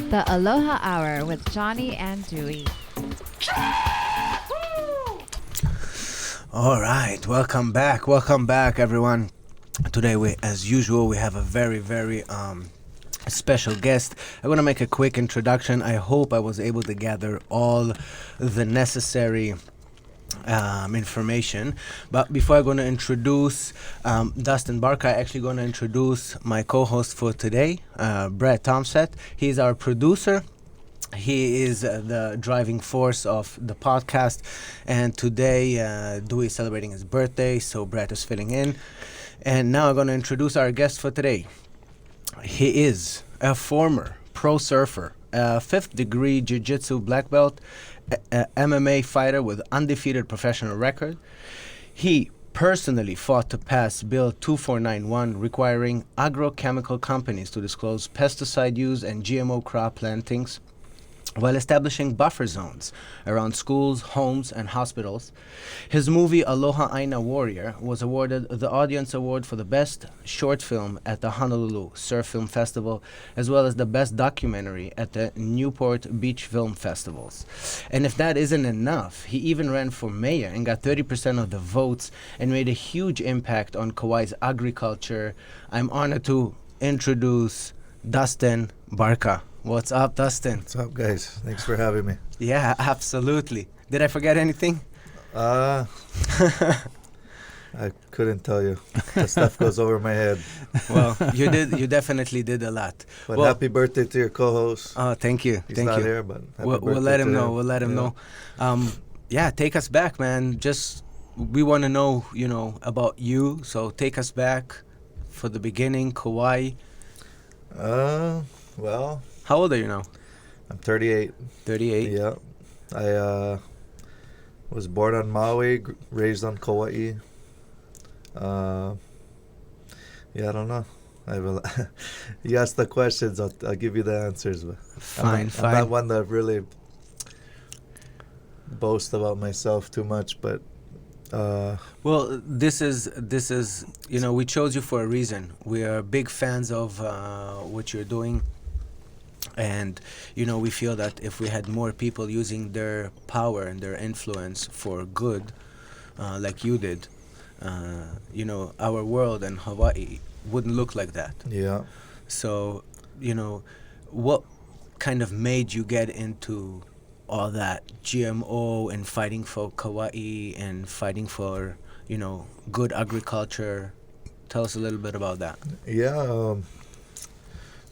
The Aloha Hour with Johny and Dewey. All right, welcome back, everyone. Today, as usual, we have a very special guest. I'm gonna make a quick introduction. I hope I was able to gather all the necessary information. But before I'm going to introduce Dustin Barca, I'm actually going to introduce my co-host for today, Brett Tomset. He's our producer. He is the driving force of the podcast. And today, Dewey is celebrating his birthday, so Brett is filling in. And now I'm going to introduce our guest for today. He is a former pro surfer, a 5th degree jiu-jitsu black belt, MMA fighter with undefeated professional record. He personally fought to pass Bill 2491, requiring agrochemical companies to disclose pesticide use and GMO crop plantings, while establishing buffer zones around schools, homes, and hospitals. His movie Aloha Aina Warrior was awarded the Audience Award for the Best Short Film at the Honolulu Surf Film Festival, as well as the Best Documentary at the Newport Beach Film Festivals. And if that isn't enough, he even ran for mayor and got 30% of the votes and made a huge impact on Kauai's agriculture. I'm honored to introduce Dustin Barca. What's up, Dustin? What's up, guys? Thanks for having me. Yeah, absolutely. Did I forget anything? I couldn't tell you. The stuff goes over my head. Well, you did. You definitely did a lot. But well, happy birthday to your co-host. Oh, thank you. He's thank not you. here, but we'll let him know. We'll let him know. Yeah, take us back, man. Just we want to know, about you. So take us back for the beginning, Kauai. Well. How old are you now? I'm 38. 38? Yeah. I was born on Maui, raised on Kauai. I don't know. You ask the questions, I'll give you the answers. But fine. I'm not one that really boast about myself too much, but... Well, this is we chose you for a reason. We are big fans of what you're doing. And, we feel that if we had more people using their power and their influence for good, like you did, our world and Hawaii wouldn't look like that. Yeah. So, what kind of made you get into all that GMO and fighting for Kauai and fighting for, good agriculture? Tell us a little bit about that. Yeah.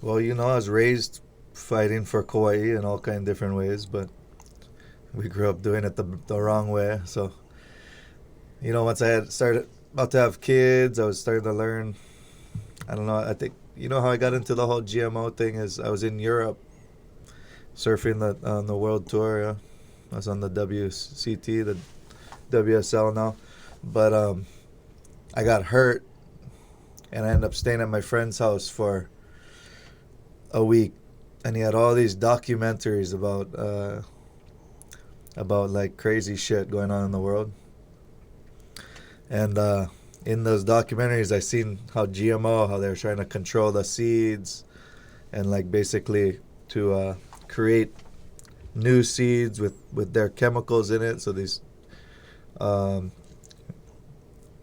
Well, I was raised fighting for Kauai in all kind of different ways, but we grew up doing it the wrong way. So, once I had started about to have kids, I was starting to learn. I don't know. I think how I got into the whole GMO thing is I was in Europe surfing on the world tour. Yeah. I was on the WCT, the WSL now, but I got hurt, and I ended up staying at my friend's house for a week. And he had all these documentaries about like crazy shit going on in the world. And in those documentaries, I seen how they were trying to control the seeds, and like basically to create new seeds with their chemicals in it. So these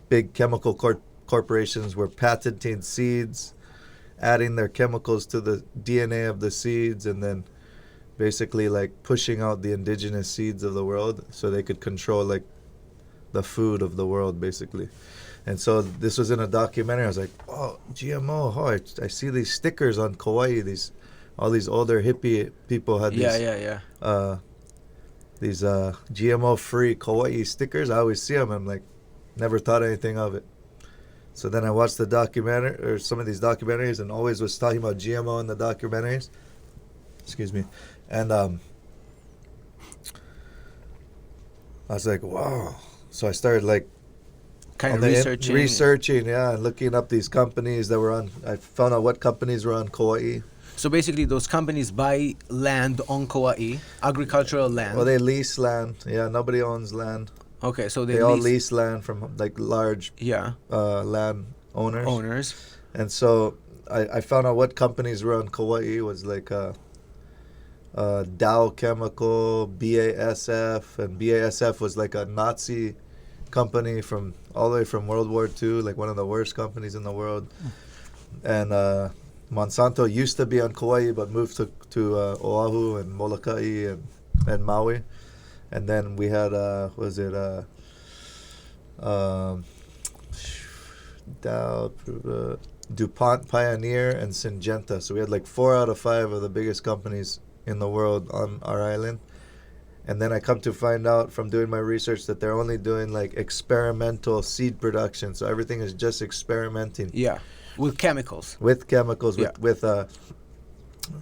big chemical corporations were patenting seeds, adding their chemicals to the DNA of the seeds, and then basically like pushing out the indigenous seeds of the world so they could control like the food of the world basically. And so this was in a documentary. I was like, oh, GMO. Oh, I see these stickers on Kauai. All these older hippie people had these these GMO-free Kauai stickers. I always see them. I'm like, never thought anything of it. So then I watched the documentary, or some of these documentaries, and always was talking about GMO in the documentaries. Excuse me. And I was like, wow. So I started like kind of researching, and looking up these companies that were on. I found out what companies were on Kauai. So basically, those companies buy land on Kauai, agricultural land. Well, they lease land. Yeah, nobody owns land. Okay, so they all lease land from like large land owners. And so I found out what companies were on Kauai. Was like Dow Chemical, BASF, and BASF was like a Nazi company from all the way from World War II, like one of the worst companies in the world. And Monsanto used to be on Kauai, but moved to Oahu and Molokai and Maui. And then we had Dow, DuPont, Pioneer, and Syngenta. So we had like 4 out of 5 of the biggest companies in the world on our island. And then I come to find out from doing my research that they're only doing like experimental seed production. So everything is just experimenting. Yeah, with chemicals. With chemicals, Yeah. with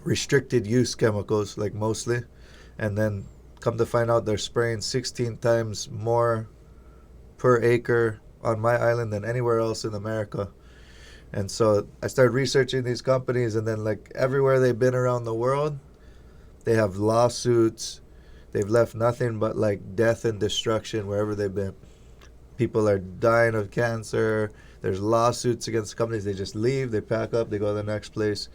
restricted use chemicals, like mostly. And then come to find out they're spraying 16 times more per acre on my island than anywhere else in America. And so I started researching these companies, and then like everywhere they've been around the world, they have lawsuits. They've left nothing but like death and destruction wherever they've been. People are dying of cancer. There's lawsuits against companies. They just leave, they pack up, they go to the next place.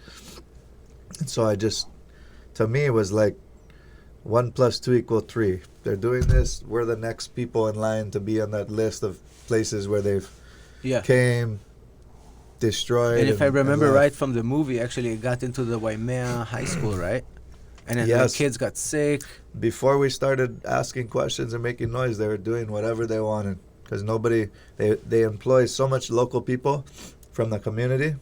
And so to me, it was like 1 + 2 = 3. They're doing this. We're the next people in line to be on that list of places where they've came, destroyed. And if I remember right from the movie, actually it got into the Waimea High School, right? And then the kids got sick. Before we started asking questions and making noise, they were doing whatever they wanted. Because they employ so much local people from the community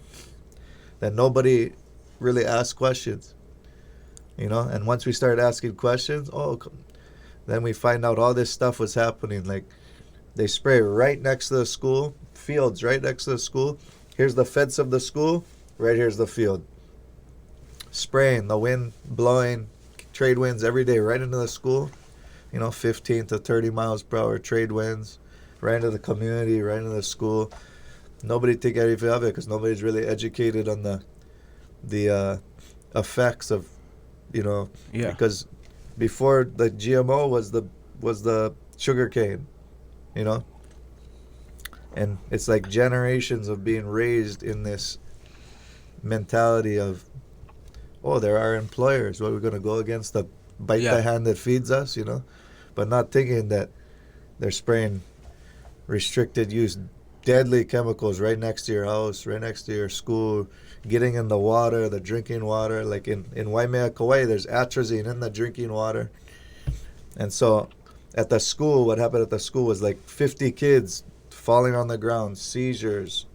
that nobody really asked questions. You know, and once we started asking questions, then we find out all this stuff was happening. Like, they spray right next to the school, fields right next to the school. Here's the fence of the school, right here's the field. Spraying, the wind blowing, trade winds every day right into the school. You know, 15 to 30 miles per hour trade winds, right into the community, right into the school. Nobody take anything of it because nobody's really educated on the effects of, you know, because before the GMO was the sugar cane, you know, and it's like generations of being raised in this mentality of, they're our employers. What, we're going to go against the the hand that feeds us, you know, but not thinking that they're spraying restricted use deadly chemicals right next to your house, right next to your school, getting in the water, the drinking water. Like in Waimea, Kauai, there's atrazine in the drinking water. And so at the school, what happened at the school was like 50 kids falling on the ground, seizures,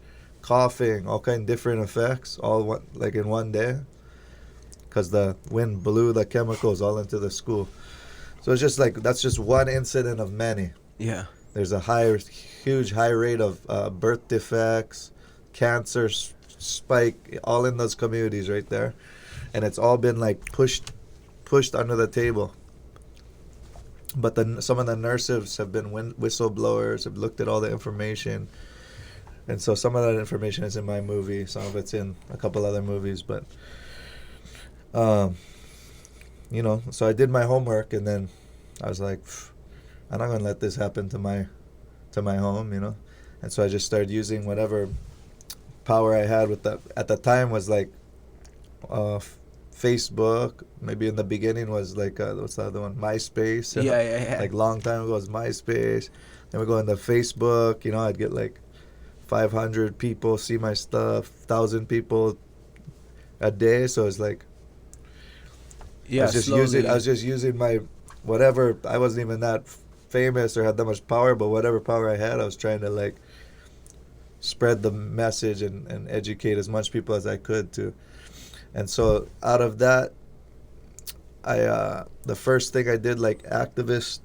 coughing, all kind of different effects, all like in one day, because the wind blew the chemicals all into the school. So it's just like, that's just one incident of many. Yeah. There's a huge high rate of birth defects, cancer spike, all in those communities right there. And it's all been like pushed under the table. But some of the nurses have been whistleblowers, have looked at all the information. And so some of that information is in my movie. Some of it's in a couple other movies. But, you know, so I did my homework, and then I was like, I'm not going to let this happen to my home, you know. And so I just started using whatever power I had at the time was like Facebook. Maybe in the beginning was like, what's the other one? MySpace. Yeah. Like long time ago was MySpace. Then we go into Facebook, you know, I'd get like 500 people see my stuff, 1,000 people a day. So it's like, I was just using my whatever. I wasn't even that famous or had that much power, but whatever power I had, I was trying to like spread the message and educate as much people as I could too. And so out of that, I the first thing I did like activist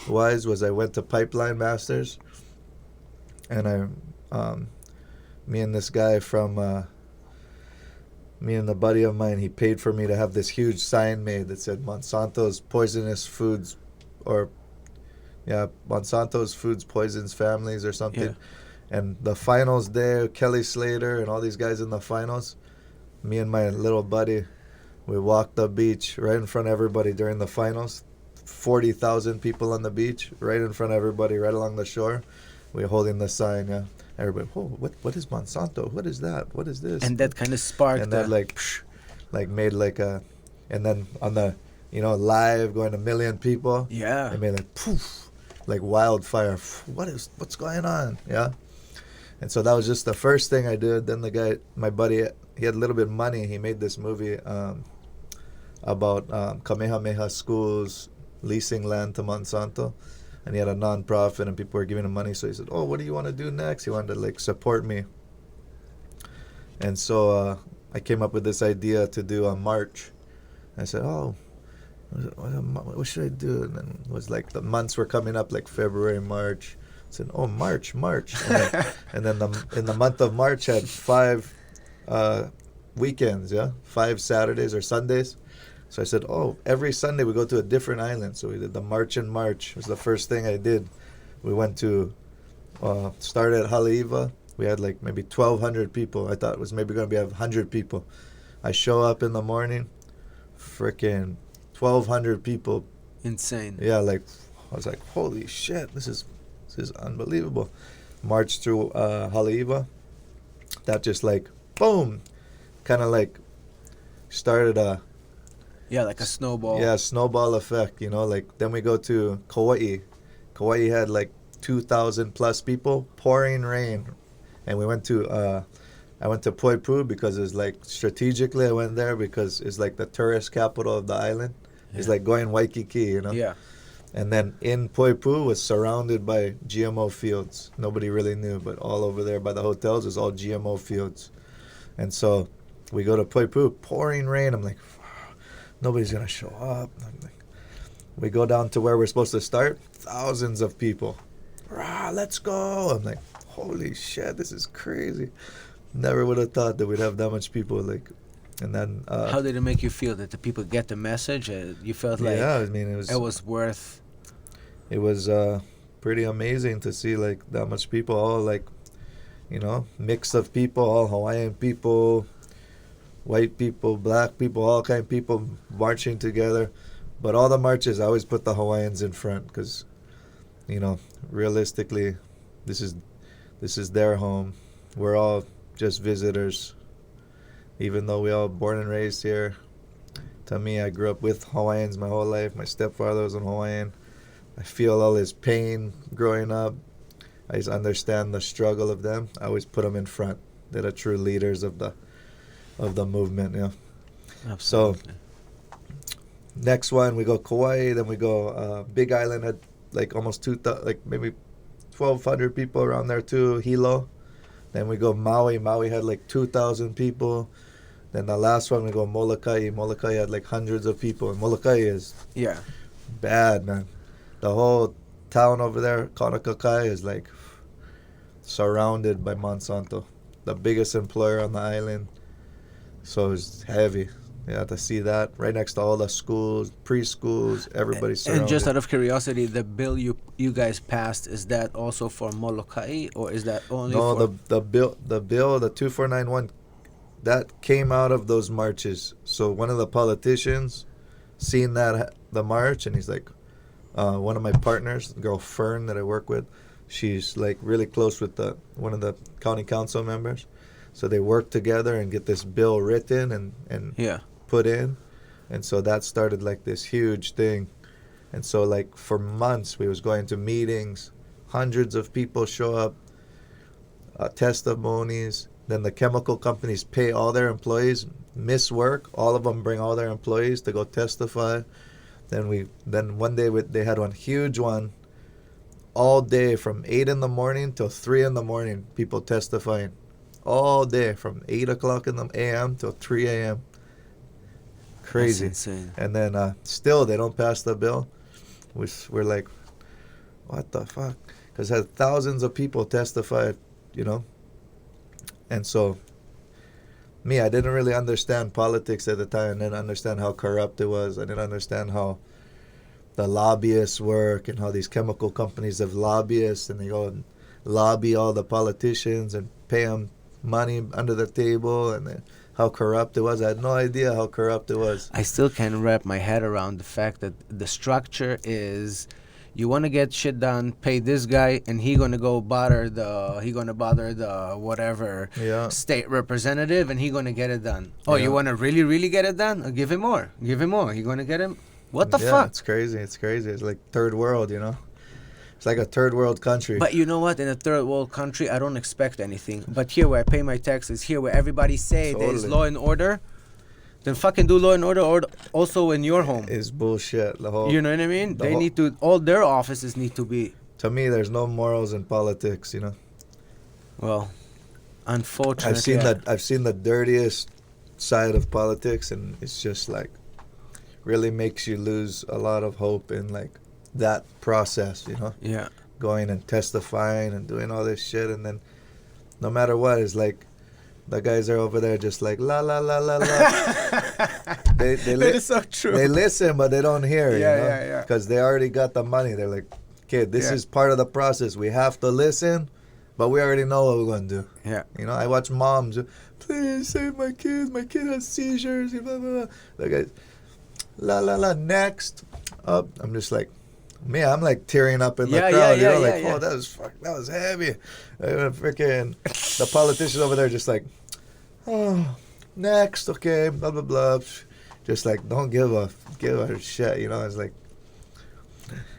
wise was I went to Pipeline Masters, and me and this guy from me and a buddy of mine, he paid for me to have this huge sign made that said Monsanto's poisonous foods, or Monsanto's foods poisons families or something. Yeah. And the finals there, Kelly Slater and all these guys in the finals, me and my little buddy, we walked the beach right in front of everybody during the finals. 40,000 people on the beach, right in front of everybody, right along the shore. We were holding the sign, yeah. Everybody, what is Monsanto? What is that? What is this? And that kind of sparked. And that like made like a, and then on the live, going to 1 million people. Yeah. They made like poof, like wildfire. What's going on? Yeah. And so that was just the first thing I did. Then the guy, my buddy, he had a little bit of money. He made this movie about Kamehameha schools leasing land to Monsanto. And he had a non-profit and people were giving him money. So he said, oh, what do you want to do next? He wanted to like support me. And so I came up with this idea to do a march. I said, oh, what should I do? And then it was like the months were coming up, like February, March. I said, oh, March. And then in the month of March had 5 weekends, 5 Saturdays or Sundays. So I said, oh, every Sunday we go to a different island. So we did the March in March. It was the first thing I did. We went to, started at Haleiwa. We had like maybe 1,200 people. I thought it was maybe going to be 100 people. I show up in the morning, freaking 1,200 people. Insane. Yeah, like, I was like, holy shit, this is unbelievable. Marched through Haleiwa. That just like, boom, kind of like started a... Yeah, like a snowball. Yeah, snowball effect, like then we go to Kauai. Kauai had like 2,000 plus people, pouring rain. And we went to, I went to Poipu because it's like, strategically I went there because it's like the tourist capital of the island. Yeah. It's like going Waikiki, Yeah. And then in Poipu was surrounded by GMO fields. Nobody really knew, but all over there by the hotels is all GMO fields. And so we go to Poipu, pouring rain. I'm like, nobody's going to show up. We go down to where we're supposed to start. Thousands of people. Let's go. I'm like, holy shit, this is crazy. Never would have thought that we'd have that much people. Like, and then... how did it make you feel? That the people get the message? You felt like... Yeah, I mean, it was worth... It was pretty amazing to see, like, that much people, all, like, mix of people, all Hawaiian people, white people, black people, all kind of people marching together. But all the marches, I always put the Hawaiians in front because, realistically, this is their home. We're all just visitors. Even though we all born and raised here. To me, I grew up with Hawaiians my whole life. My stepfather was a Hawaiian. I feel all his pain growing up. I just understand the struggle of them. I always put them in front. They're the true leaders of the movement, Absolutely. So, next one, we go Kauai. Then we go Big Island had like almost 2,000, like maybe 1,200 people around there too. Hilo. Then we go Maui. Maui had like 2,000 people. Then the last one we go Molokai. Molokai had like hundreds of people. And Molokai is bad, man. The whole town over there, Kaunakakai, is like surrounded by Monsanto, the biggest employer on the island. So it's heavy. Yeah, to see that right next to all the schools, preschools, everybody's surrounded. And just out of curiosity, the bill you guys passed, is that also for Molokai, or is that only for... No, the bill, the 2491, that came out of those marches. So one of the politicians seen that the march, and he's like, one of my partners, the girl Fern that I work with, she's like really close with one of the county council members. So they work together and get this bill written and put in. And so that started like this huge thing. And so like for months we was going to meetings, hundreds of people show up, testimonies. Then the chemical companies pay all their employees, miss work. All of them bring all their employees to go testify. Then one day they had one huge one, all day from 8 in the morning till 3 in the morning, people testifying. All day from 8 o'clock in the a.m. till 3 a.m. Crazy. That's insane. And then still they don't pass the bill. We're like, what the fuck? Because had thousands of people testify, And so, I didn't really understand politics at the time. I didn't understand how corrupt it was. I didn't understand how the lobbyists work and how these chemical companies have lobbyists and they go and lobby all the politicians and pay them money under the table and how corrupt it was. I had no idea how corrupt it was. I still can't wrap my head around the fact that the structure is... You want to get shit done, pay this guy, and he gonna bother the whatever state representative, and he gonna get it done. Oh, you want to really, really get it done? Give him more. He gonna get him. What the Yeah, fuck? it's crazy. It's crazy. It's like third world, you know? It's like a third world country. But you know what? In a third world country, I don't expect anything. But here where I pay my taxes, here where everybody say there's Totally. law and order, then fucking do law and order or also in your home. It's bullshit. The whole, You know what I mean? the They whole- need to, all their offices need to be, to me, there's no morals in politics, you know? well, unfortunately. I've seen the dirtiest side of politics, and it's just like really makes you lose a lot of hope in like that process, you know? Yeah. Going and testifying and doing all this shit, and then no matter what, it's like the guys are over there just like la la la la la. That is so true. They listen, but they don't hear. Yeah, you know? yeah. Because they already got the money. They're like, okay, this is part of the process. We have to listen, but we already know what we're gonna do. Yeah. You know, I watch moms, please save my kid. My kid has seizures. Blah blah blah. The guys, la la la. Next, up. I'm just like. Me, I'm like tearing up in the crowd, you know, like, oh, that was heavy. Freaking the politicians over there just like, oh, next, okay, blah blah blah, just like don't give a shit, you know. It's like,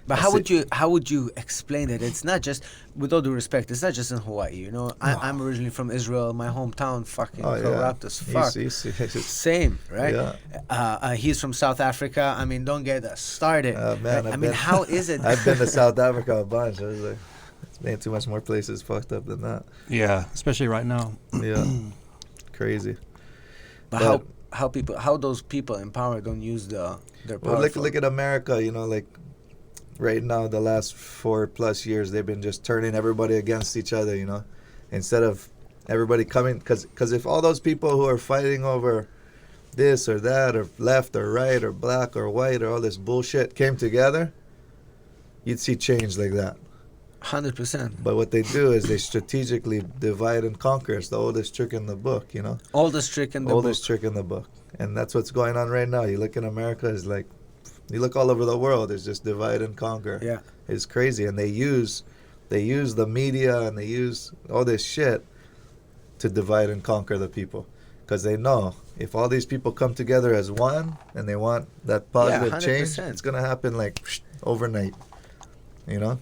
but how would you explain it? It's not just, with all due respect, it's not just in Hawaii, you know. I'm originally from Israel, my hometown, fucking corrupt as fuck. Same, right? Yeah. He's from South Africa. I mean, don't get us started. Man, I mean, how is it? I've been to South Africa a bunch. I was like, it's made too much more places fucked up than that. Yeah, especially right now. Yeah, crazy. But how those people in power don't use their power? Well, look at America, you know, like. Right now, the last 4+ years, they've been just turning everybody against each other, you know, instead of everybody coming. Because if all those people who are fighting over this or that or left or right or black or white or all this bullshit came together, you'd see change like that. 100%. But what they do is they strategically divide and conquer. It's the oldest trick in the book, you know. Oldest trick in the book. And that's what's going on right now. You look in America, it's like, you look all over the world, it's just divide and conquer. Yeah. It's crazy. And they use the media and they use all this shit to divide and conquer the people. Because they know if all these people come together as one and they want that positive change, it's going to happen like overnight. You know?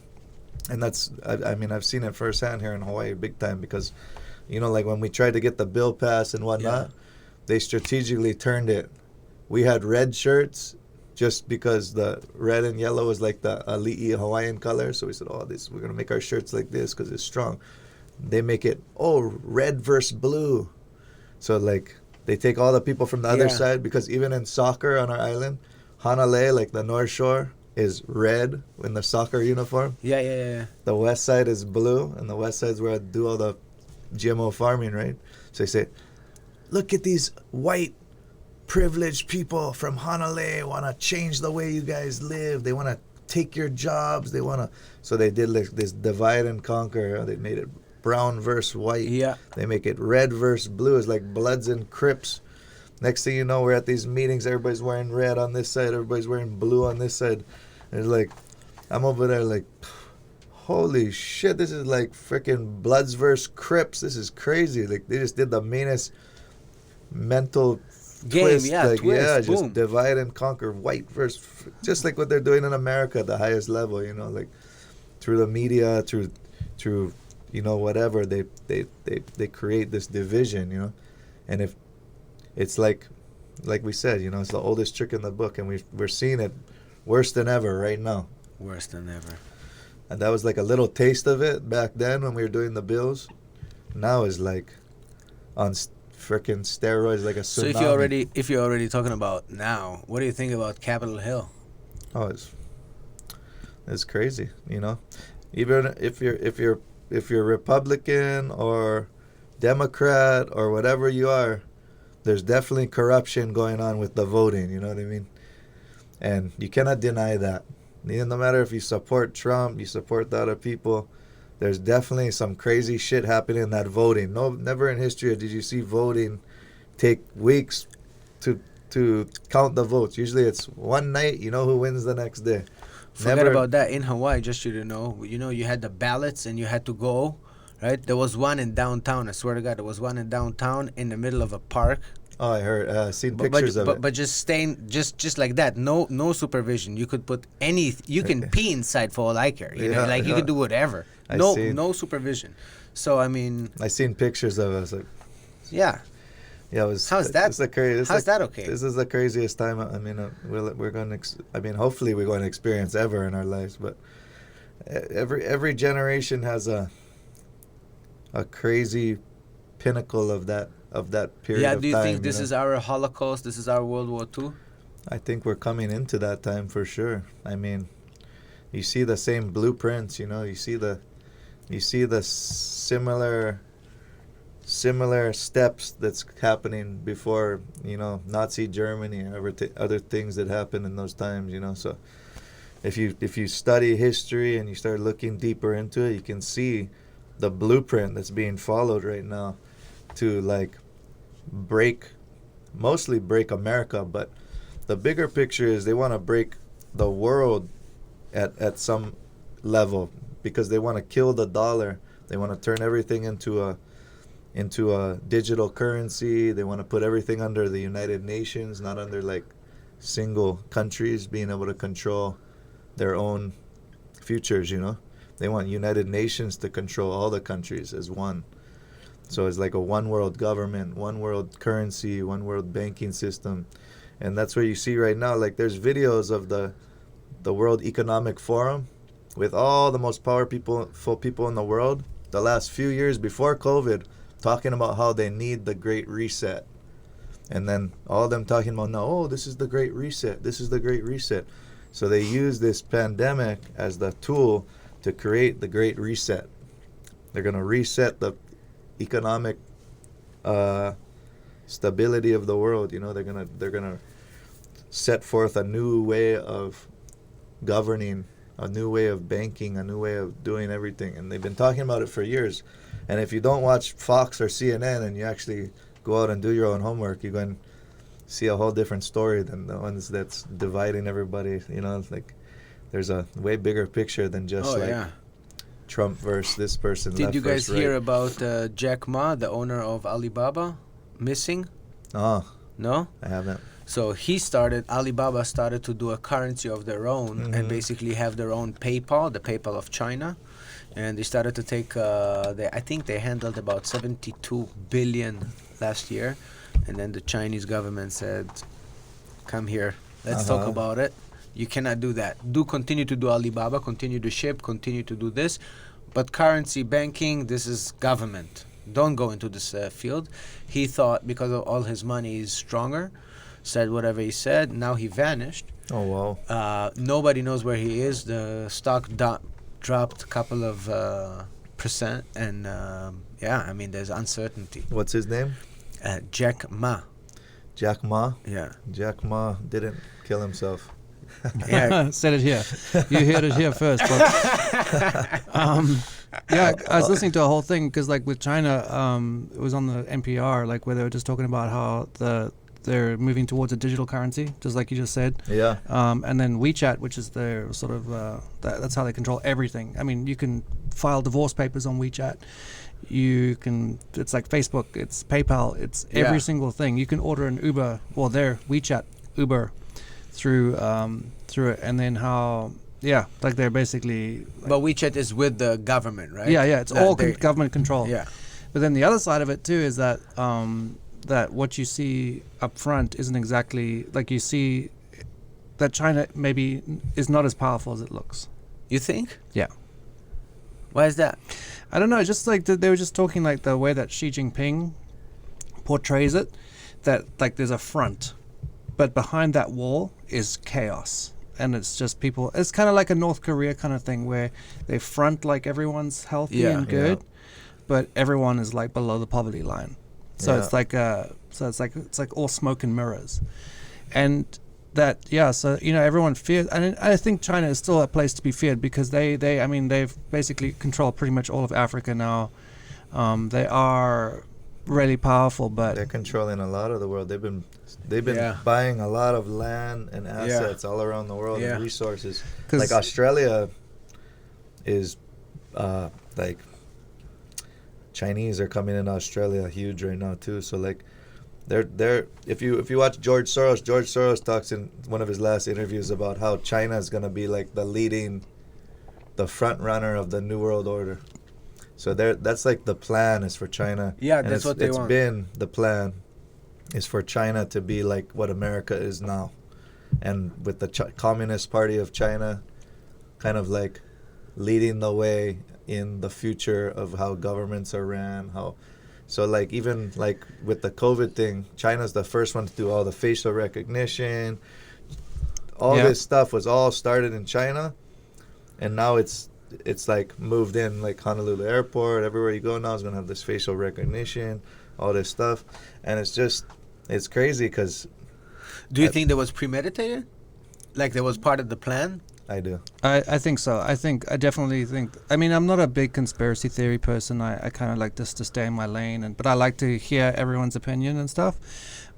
And that's, I mean, I've seen it firsthand here in Hawaii big time because, you know, like when we tried to get the bill passed and whatnot, they strategically turned it. We had red shirts just because the red and yellow is like the ali'i Hawaiian color. So we said, we're going to make our shirts like this because it's strong. They make it, red versus blue. So, like, they take all the people from the other side because even in soccer on our island, Honolulu, like the North Shore, is red in the soccer uniform. Yeah. The west side is blue, and the west side is where I do all the GMO farming, right? So they say, look at these white privileged people from Honolulu want to change the way you guys live. They want to take your jobs. They want to. So they did like this divide and conquer. They made it brown versus white. Yeah. They make it red versus blue. It's like Bloods and Crips. Next thing you know, we're at these meetings. Everybody's wearing red on this side. Everybody's wearing blue on this side. And it's like, I'm over there like, holy shit, this is like freaking Bloods versus Crips. This is crazy. Like, they just did the meanest mental game, twist. twist, boom. Just divide and conquer, white versus, just like what they're doing in America at the highest level, you know, like through the media, through you know, whatever, they create this division, you know. And if it's like we said, you know, it's the oldest trick in the book, and we're seeing it worse than ever right now. Worse than ever. And that was like a little taste of it back then when we were doing the bills. Now is like on freaking steroids, like a tsunami. So if you're already talking about now, what do you think about Capitol Hill? Oh, it's crazy, you know. Even if you're Republican or Democrat or whatever you are, there's definitely corruption going on with the voting, you know what I mean? And you cannot deny that. No matter if you support Trump, you support the other people, there's definitely some crazy shit happening in that voting. Never in history did you see voting take weeks to count the votes. Usually it's one night, you know who wins the next day. Forget about that. In Hawaii, just you to know, you had the ballots and you had to go, right? There was one in downtown. I swear to God, there was one in downtown in the middle of a park. Oh, I heard. Seen But pictures of but, it. but just staying just like that. No supervision. You could put any. You can pee inside for all I care. You know, Yeah, like you yeah. could do whatever. I No seen- no supervision. So I mean, I seen pictures of it. I was like, yeah. yeah, it was. How's that? It's the crazy. How's that okay? This is the craziest time. I mean, we're going to. I mean, hopefully we're going to experience ever in our lives. But every generation has a crazy pinnacle of that period. Yeah. of Do you time, think this know? is our Holocaust? This is our World War II? I think we're coming into that time for sure. I mean, you see the same blueprints. You know, you see the similar steps that's happening before, you know, Nazi Germany and other things that happened in those times, you know. So if you study history and you start looking deeper into it, you can see the blueprint that's being followed right now to like mostly break America, but the bigger picture is they want to break the world at some level, because they want to kill the dollar. They want to turn everything into a digital currency. They want to put everything under the United Nations, not under like single countries being able to control their own futures, you know. They want United Nations to control all the countries as one. So it's like a one world government, one world currency, one world banking system. And that's what you see right now. Like there's videos of the World Economic Forum with all the most powerful people in the world the last few years before COVID, talking about how they need the Great Reset. And then all of them talking about, no, oh, this is the Great Reset. This is the Great Reset. So they use this pandemic as the tool to create the Great Reset. They're going to reset the economic stability of the world. You know, they're gonna set forth a new way of governing, a new way of banking, a new way of doing everything. And they've been talking about it for years. And if you don't watch Fox or CNN and you actually go out and do your own homework, you're going to see a whole different story than the ones that's dividing everybody. You know, it's like there's a way bigger picture than just Trump versus this person. Did you guys right. hear about Jack Ma, the owner of Alibaba, missing? Oh, No? I haven't. So Alibaba started to do a currency of their own and basically have their own PayPal, the PayPal of China. And they started to take, I think they handled about 72 billion last year. And then the Chinese government said, come here, let's talk about it. You cannot do that. Continue to do Alibaba, continue to ship, continue to do this. But currency, banking, this is government. Don't go into this field. He thought because of all his money he's stronger, said whatever he said. Now he vanished. Oh, wow. Nobody knows where he is. The stock dropped a couple of percent. And I mean, there's uncertainty. What's his name? Jack Ma. Jack Ma? Yeah. Jack Ma didn't kill himself. Yeah. Said it here. You heard it here first. But, I was listening to a whole thing because, like, with China, it was on the NPR, like, where they were just talking about how they're moving towards a digital currency, just like you just said. Yeah. And then WeChat, which is their sort of that's how they control everything. I mean, you can file divorce papers on WeChat. It's like Facebook, it's PayPal, it's every single thing. You can order an Uber, well, their WeChat Uber through it, and then like they're basically. But WeChat is with the government, right? Yeah, it's all government control. Yeah. But then the other side of it too is that that what you see up front isn't exactly like you see that China maybe is not as powerful as it looks. You think? Yeah. Why is that? I don't know. Just like they were just talking like the way that Xi Jinping portrays it, that like there's a front, but behind that wall is chaos. And it's just people. It's kind of like a North Korea kind of thing where they front like everyone's healthy and good, but everyone is like below the poverty line. So it's like it's like all smoke and mirrors, and that so everyone fears. And I think China is still a place to be feared because they've basically controlled pretty much all of Africa now. They are really powerful, but they're controlling a lot of the world. They've been buying a lot of land and assets all around the world and resources. Like Australia is like Chinese are coming in Australia huge right now too. So like they're if you watch George Soros talks in one of his last interviews about how China is gonna be like the front runner of the New World Order. So that's like the plan is for China. Yeah, and that's what they want. It's been the plan is for China to be like what America is now, and with the Communist Party of China, kind of like leading the way in the future of how governments are ran, so like even like with the COVID thing, China's the first one to do all the facial recognition. All this stuff was all started in China, and now it's like moved in, like Honolulu Airport, everywhere you go now is gonna have this facial recognition, all this stuff, and it's crazy because. Do you think that was premeditated? Like that was part of the plan? I do. I think so. I definitely think. I mean, I'm not a big conspiracy theory person. I kind of like just to stay in my lane, but I like to hear everyone's opinion and stuff.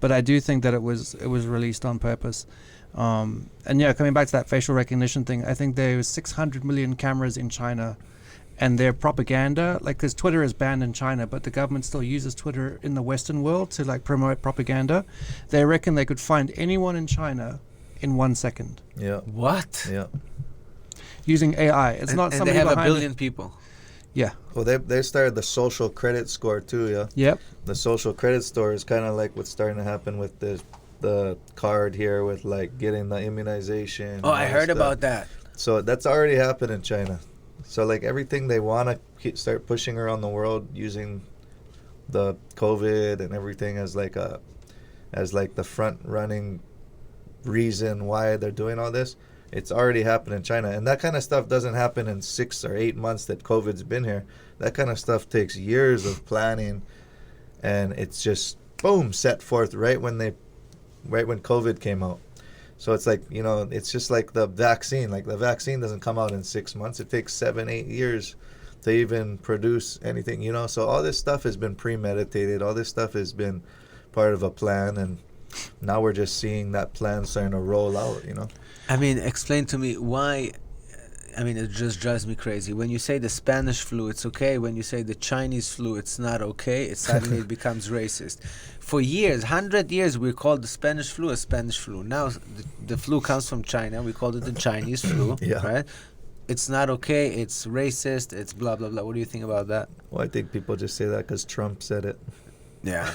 But I do think that it was released on purpose. And yeah, coming back to that facial recognition thing, I think there was 600 million cameras in China, and their propaganda, like, because Twitter is banned in China, but the government still uses Twitter in the Western world to like promote propaganda. They reckon they could find anyone in China in 1 second. Yeah. What? Yeah. Using AI. It's not and somebody they have a behind billion it. people. Yeah. Well, they started the social credit score too. Yeah. Yep. The social credit score is kind of like what's starting to happen with the card here with like getting the immunization. Oh, I heard about that. So that's already happened in China. So like everything they want to start pushing around the world using the COVID and everything as like the front running reason why they're doing all this. It's already happened in China, and that kind of stuff doesn't happen in 6 or 8 months that COVID's been here. That kind of stuff takes years of planning, and it's just boom set forth right when COVID came out. So it's like, you know, it's just like the vaccine. Like the vaccine doesn't come out in 6 months. It takes 7-8 years to even produce anything, you know. So all this stuff has been premeditated. All this stuff has been part of a plan, and now we're just seeing that plan starting to roll out, you know. I mean, explain to me why. I mean, it just drives me crazy. When you say the Spanish flu, it's okay. When you say the Chinese flu, it's not okay. It suddenly it becomes racist. For years, 100 years, we called the Spanish flu a Spanish flu. Now the flu comes from China. We called it the Chinese flu, Yeah. right? It's not okay. It's racist. It's blah, blah, blah. What do you think about that? Well, I think people just say that because Trump said it. Yeah.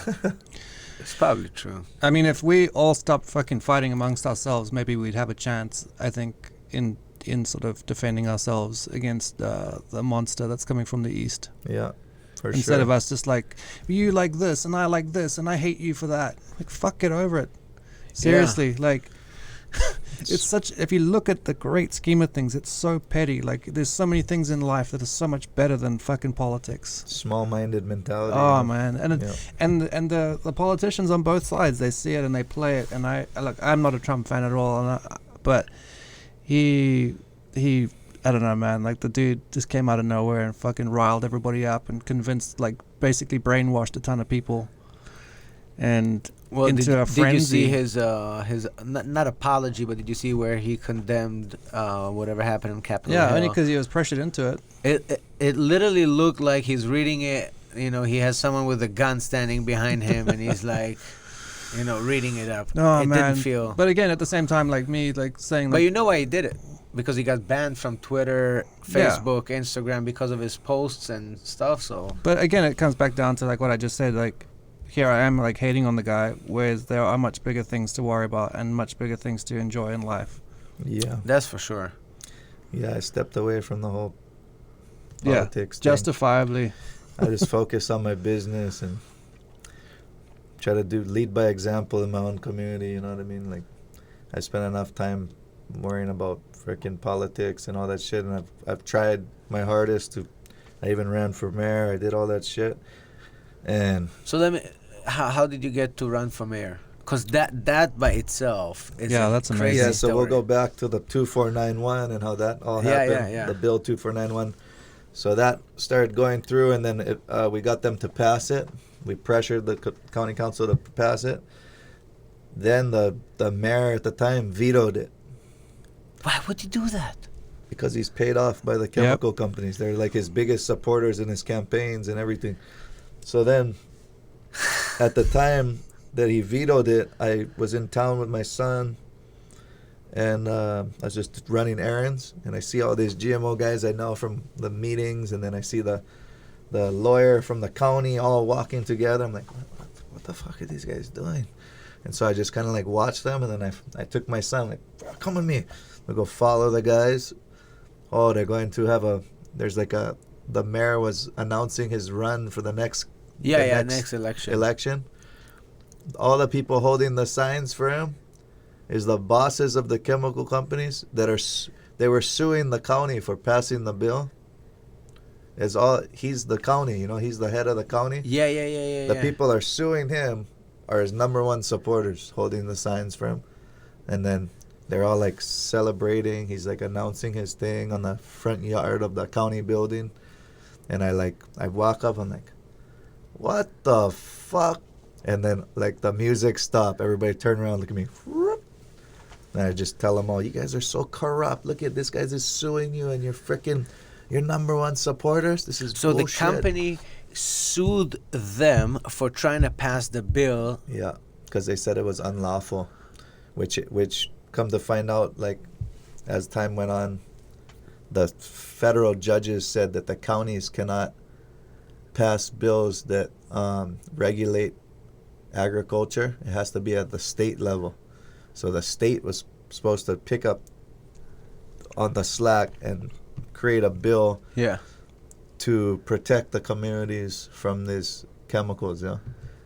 It's probably true. I mean, if we all stopped fucking fighting amongst ourselves, maybe we'd have a chance, I think, in sort of defending ourselves against the monster that's coming from the east. Yeah, for sure. Instead of us just like, you like this, and I like this, and I hate you for that. Like, fuck, get over it. Seriously, like, it's such, if you look at the great scheme of things, it's so petty. Like, there's so many things in life that are so much better than fucking politics. Small-minded mentality. Oh, you know? man. And the politicians on both sides, they see it and they play it. And I'm not a Trump fan at all, but he I don't know, man. Like, the dude just came out of nowhere and fucking riled everybody up and convinced, like, basically brainwashed a ton of people. And into a frenzy. Did you see his not apology, but did you see where he condemned whatever happened in Capitol Hill? Yeah, only because he was pressured into it. It literally looked like he's reading it. You know, he has someone with a gun standing behind him, and he's like, you know, reading it up. Oh, it man. didn't feel. But again, at the same time, like me, like saying, But like, you know why he did it? Because he got banned from Twitter, Facebook, Instagram because of his posts and stuff. So. But again, it comes back down to like what I just said. Like, here I am, like, hating on the guy, whereas there are much bigger things to worry about and much bigger things to enjoy in life. Yeah. That's for sure. Yeah, I stepped away from the whole politics thing. Justifiably. I just focus on my business and try to lead by example in my own community, you know what I mean? Like, I spend enough time worrying about freaking politics and all that shit, and I've tried my hardest to. I even ran for mayor. I did all that shit, and so let me. How did you get to run for mayor? Because that by itself is that's amazing. crazy yeah. So story. we'll go back to the 2491 and how that all happened. Yeah. The bill 2491. So that started going through, and then we got them to pass it. We pressured the county council to pass it. Then the mayor at the time vetoed it. Why would you do that? Because he's paid off by the chemical companies. They're like his biggest supporters in his campaigns and everything. So then, at the time, that he vetoed it, I was in town with my son, and I was just running errands, and I see all these GMO guys I know from the meetings, and then I see the lawyer from the county all walking together. I'm like, what the fuck are these guys doing? And so I just kind of like watched them, and then I took my son, like, come with me. We go follow the guys. Oh, they're going to have the mayor was announcing his run for the next next election. All the people holding the signs for him is the bosses of the chemical companies they were suing the county for passing the bill. He's the county, he's the head of the county. Yeah. The people are suing him are his number one supporters holding the signs for him. And then they're all like celebrating. He's like announcing his thing on the front yard of the county building. And I walk up, I'm like, what the fuck? And then like the music stopped. Everybody turn around, look at me. And I just tell them all, you guys are so corrupt. Look at this guy is suing you, and your number one supporters. This is so bullshit. The company sued them for trying to pass the bill. Yeah, because they said it was unlawful, which come to find out, like as time went on, the federal judges said that the counties cannot pass bills that regulate agriculture. It has to be at the state level. So the state was supposed to pick up on the slack and create a bill to protect the communities from these chemicals.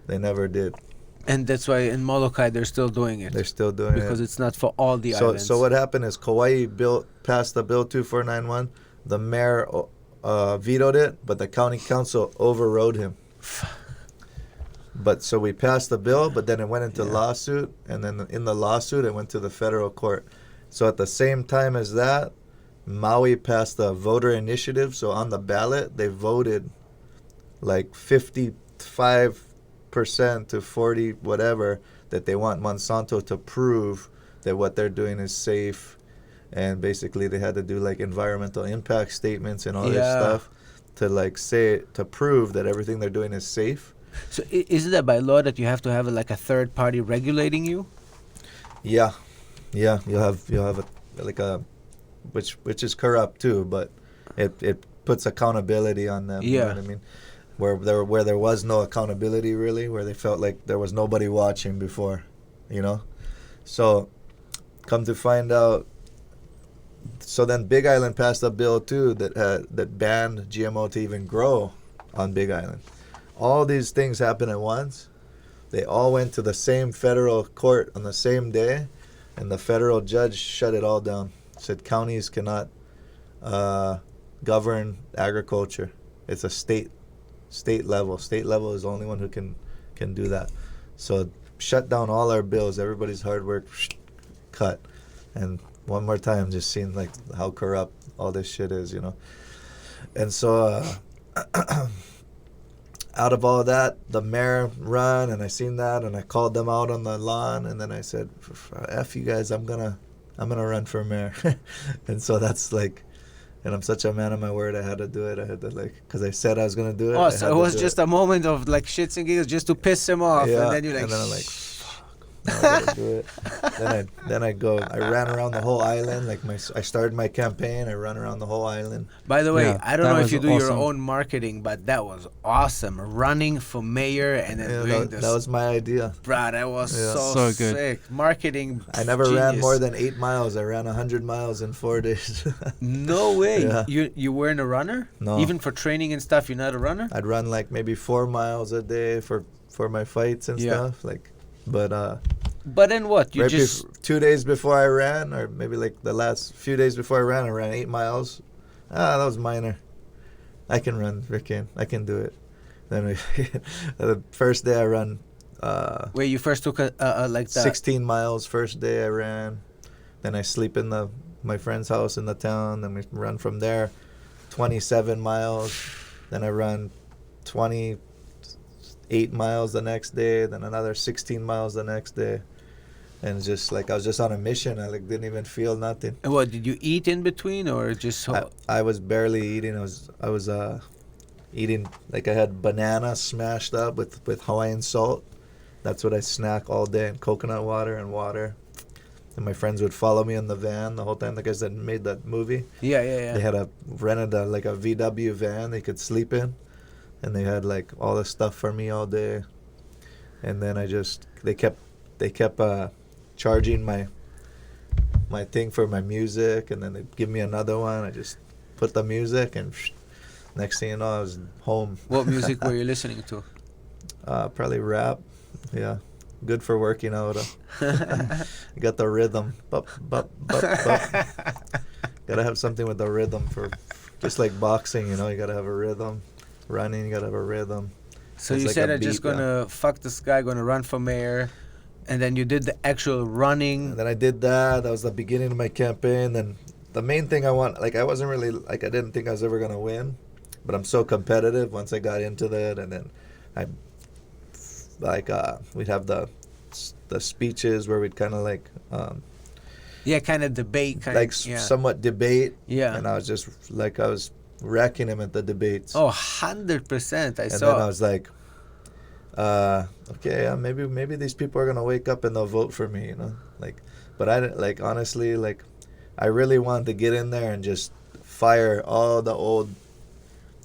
They never did. And that's why in Molokai they're still doing it. They're still doing it. Because it's not for all the islands. So what happened is Kauai passed the bill 2491. The mayor vetoed it, but the county council overrode him. But so we passed the bill, but then it went into lawsuit, and then in the lawsuit it went to the federal court. So at the same time as that, Maui passed a voter initiative. So on the ballot, they voted like 55% to 40 whatever that they want Monsanto to prove that what they're doing is safe. And basically they had to do like environmental impact statements and all this stuff to prove that everything they're doing is safe. So isn't that by law that you have to have like a third party regulating you? Yeah, you'll have which is corrupt too, but it puts accountability on them. You know what I mean? Where there was no accountability really, where they felt like there was nobody watching before, So come to find out, so then Big Island passed a bill too that banned GMO to even grow on Big Island. All these things happened at once. They all went to the same federal court on the same day, and the federal judge shut it all down. Said counties cannot govern agriculture. It's a state level. State level is the only one who can do that. So shut down all our bills. Everybody's hard work cut. And one more time, just seeing like how corrupt all this shit is, And so out of all that, the mayor run, and I seen that, and I called them out on the lawn, and then I said, "F you guys, I'm gonna run for mayor." And so that's like, and I'm such a man of my word. I had to do it. I had to because I said I was gonna do it. Oh, so it was just a moment of like shits and giggles just to piss him off, and then you're like, and then I'm like, now I gotta do it. Then I ran around the whole island. I started my campaign. I run around the whole island. By the way, Yeah, I don't that know if was you do your awesome. own marketing, but that was awesome. Running for mayor and then doing this. That was my idea. Bruh, that was so good. sick. Marketing. I never ran genius. more than 8 miles. I ran 100 miles in 4 days. No way. Yeah. You weren't a runner? No. Even for training and stuff, you're not a runner? I'd run like maybe 4 miles a day for my fights and stuff. But then what? You right just 2 days before I ran, or maybe like the last few days before I ran 8 miles. That was minor. I can run, Ricky. I can do it. Then the first day I run. where you first took a like that. 16 miles first day I ran. Then I sleep in my friend's house in the town. Then we run from there 27 miles. Then I run 28 miles the next day. Then another 16 miles the next day. And just like I was just on a mission. I didn't even feel nothing. And what, did you eat in between or just? I was barely eating. I was eating, like I had banana smashed up with Hawaiian salt. That's what I snack all day, and coconut water and water. And my friends would follow me in the van the whole time. The guys that made that movie. Yeah, yeah, yeah. They had rented a VW van they could sleep in, and they had like all the stuff for me all day. And then they kept charging my thing for my music, and then they'd give me another one. I just put the music, and next thing you know, I was home. What music were you listening to? Probably rap. Yeah. Good for working out. You got the rhythm. Bup, bup, bup, bup. Gotta have something with the rhythm for, just like boxing, you know, you gotta have a rhythm. Running, you gotta have a rhythm. So It's you like said a I'm just beat, gonna fuck this guy, gonna run for mayor, and then you did the actual running. And then I did that. That was the beginning of my campaign. And the main thing I wasn't really, I didn't think I was ever gonna win, but I'm so competitive once I got into that. And then we'd have the speeches where we'd kind of kind of debate, somewhat debate. Yeah. And I was just I was wrecking him at the debates. Oh, 100%. And then I was like, okay, maybe these people are gonna wake up and they'll vote for me, you know. But I didn't, honestly, I really wanted to get in there and just fire all the old.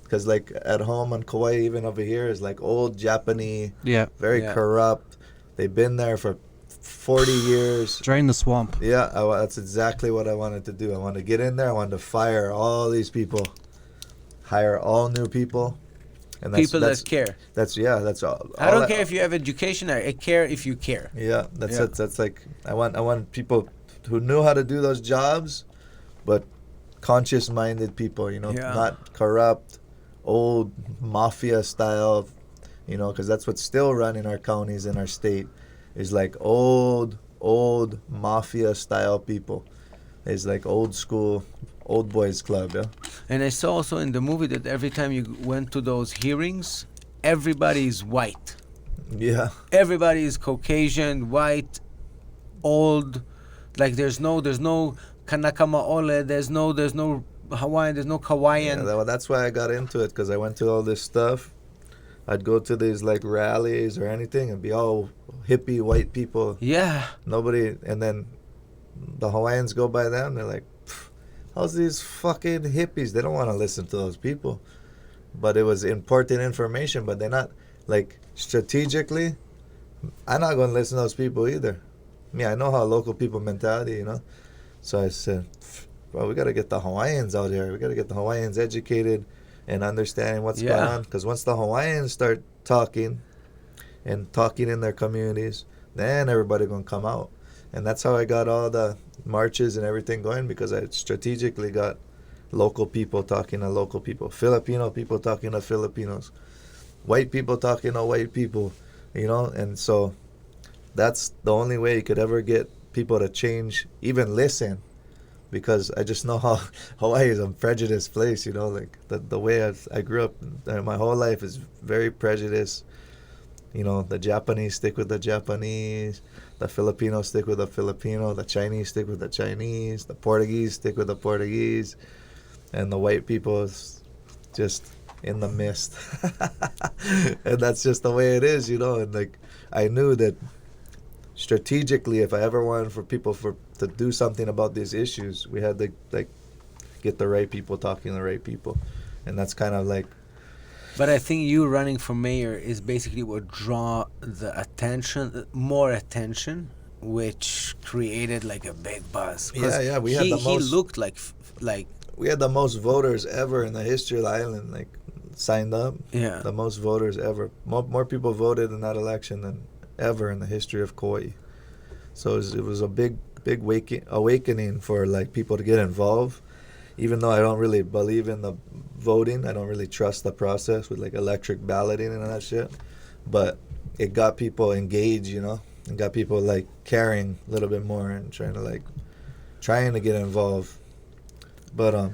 Because, at home on Kauai, even over here, is, old Japanese, very corrupt. They've been there for 40 years. Drain the swamp. Yeah, that's exactly what I wanted to do. I wanted to get in there. I wanted to fire all these people, hire all new people. And people that care. That's all. I don't care if you have education. I care if you care. Yeah, that's I want people who knew how to do those jobs, but conscious-minded people, you know, not corrupt, old mafia style, you know, because that's what's still running our counties in our state is old mafia style people. It's old school, old boys club, yeah. And I saw also in the movie that every time you went to those hearings, everybody is white. Yeah. Everybody is Caucasian, white, old. There's no Kanaka Ma'ole, there's no Hawaiian, there's no Kauaian. Yeah, that's why I got into it, because I went to all this stuff. I'd go to these rallies or anything and be all hippie white people. Yeah. Nobody, and then the Hawaiians go by them, they're like, how's these fucking hippies? They don't want to listen to those people. But it was important information, but they're not, strategically, I'm not going to listen to those people either. I know how local people mentality, you know. So I said, well, we got to get the Hawaiians out here. We got to get the Hawaiians educated and understanding what's going on. Because once the Hawaiians start talking in their communities, then everybody going to come out. And that's how I got all the marches and everything going, because I strategically got local people talking to local people, Filipino people talking to Filipinos, white people talking to white people, you know. And so that's the only way you could ever get people to change, even listen. Because I just know how Hawaii is a prejudiced place, you know, the way I grew up, my whole life is very prejudiced. You know, the Japanese stick with the Japanese, the Filipinos stick with the Filipino, the Chinese stick with the Chinese, the Portuguese stick with the Portuguese, and the white people is just in the mist. And that's just the way it is, you know. And I knew that strategically, if I ever wanted for people to do something about these issues, we had to get the right people talking to the right people. And that's kind of But I think you running for mayor is basically what draw the attention, more attention, which created a big buzz. Yeah, we had the most. He looked like We had the most voters ever in the history of the island, signed up. Yeah. The most voters ever. More people voted in that election than ever in the history of Kauai. So it was a big awakening for people to get involved. Even though I don't really believe in the voting, I don't really trust the process with electric balloting and that shit. But it got people engaged, you know, and got people caring a little bit more and trying to get involved. But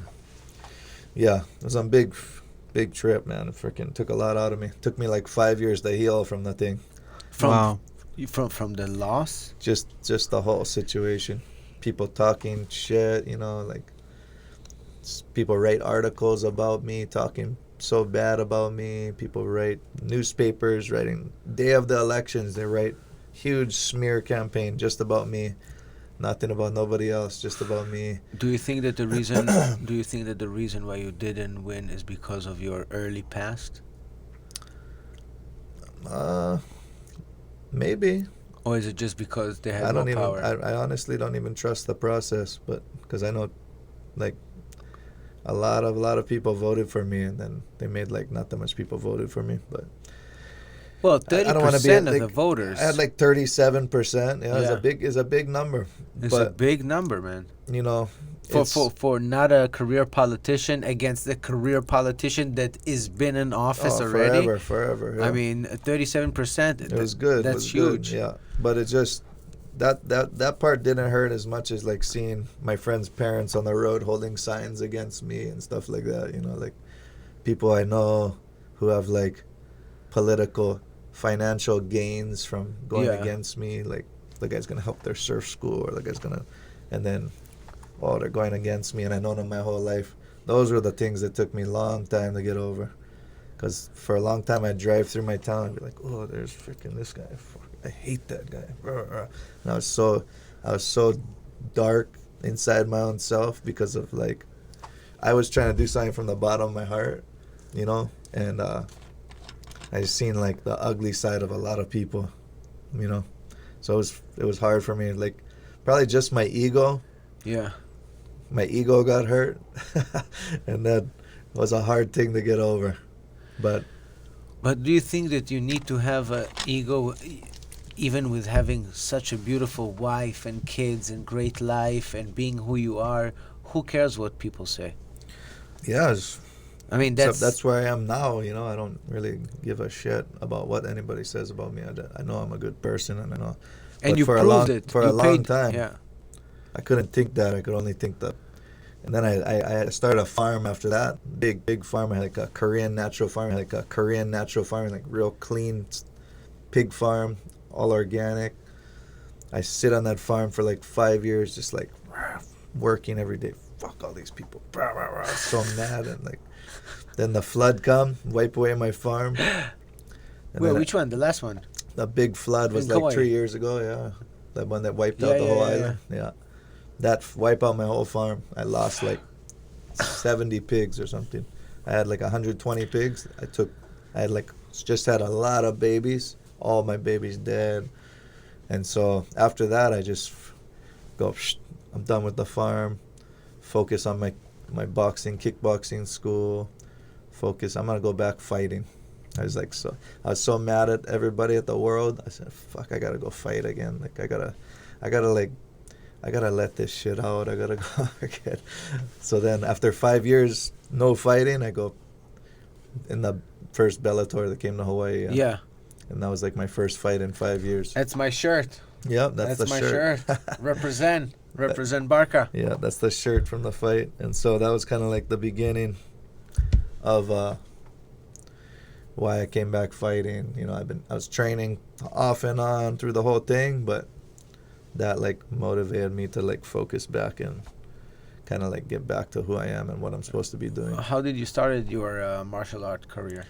yeah, it was a big trip, man. It freaking took a lot out of me. It took me 5 years to heal from the thing. From the loss? Just the whole situation. People talking shit, you know, people write articles about me, talking so bad about me. People write newspapers, writing day of the elections, they write huge smear campaign just about me. Nothing about nobody else, just about me. Do you think that the reason why you didn't win is because of your early past? Maybe. Or is it just because they had I don't no even. power? I honestly don't even trust the process, but because I know, like, a lot of people voted for me, and then they made like not that much people voted for me, but. Well, I don't want to be 30% of like, the voters. I had like 37%. Yeah, Yeah. is a big number. It's a But big number, man. you know, For not a career politician against a career politician that is been in office already. forever. Yeah. I mean, 37%. It was good. That's it was huge. Good, yeah, but it just that part didn't hurt as much as like seeing my friends' parents on the road holding signs against me and stuff like that. You know, like people I know who have like political, financial gains from going Yeah. against me. Like the guy's gonna help their surf school, or the guy's gonna, and then they're going against me, and I know them my whole life. Those were the things that took me a long time to get over. Because for a long time, I'd drive through my town and be like, oh, there's freaking this guy. Fuck, I hate that guy. And I was so dark inside my own self because of, like, I was trying to do something from the bottom of my heart, you know? And I just seen, like, the ugly side of a lot of people, you know? So it was hard for me. Like, probably just my ego. Yeah. My ego got hurt. And that was a hard thing to get over. But do you think that you need to have an ego, even with having such a beautiful wife and kids and great life and being who you are? Who cares what people say? yeah, I mean, that's where I am now. You know, I don't really give a shit about what anybody says about me. I know I'm a good person, and I know. And but you for proved it. for You a long paid- time. Yeah. I couldn't think that. I could only think that. And then I started a farm after that. Big farm. I had like a Korean natural farm. Like real clean pig farm, all organic. I sit on that farm for like 5 years, just like working every day. Fuck all these people. I was so mad. And like, then the flood come, wipe away my farm. And Well, then which one? The last one? the big flood was In like Kauai. 3 years ago, yeah. That one that wiped Yeah, out the yeah, whole yeah, island. Yeah. That wiped out my whole farm. I lost like 70 pigs or something. I had like 120 pigs. I had like just had a lot of babies. All my babies dead. And so after that, I just go, I'm done with the farm. Focus on my boxing, kickboxing school. Focus, I'm going to go back fighting. I was so mad at everybody at the world. I said, fuck, I got to go fight again. Like, I gotta let this shit out. I gotta go again. So then after 5 years, no fighting, I go in the first Bellator that came to Hawaii. Yeah. And that was like my first fight in 5 years. That's my shirt. Yep, that's the my shirt. Represent Barca. Yeah, that's the shirt from the fight. And so that was kind of like the beginning of why I came back fighting. You know, I was training off and on through the whole thing, but that like motivated me to like focus back and kind of like get back to who I am and what I'm supposed to be doing. How did you started your martial art career?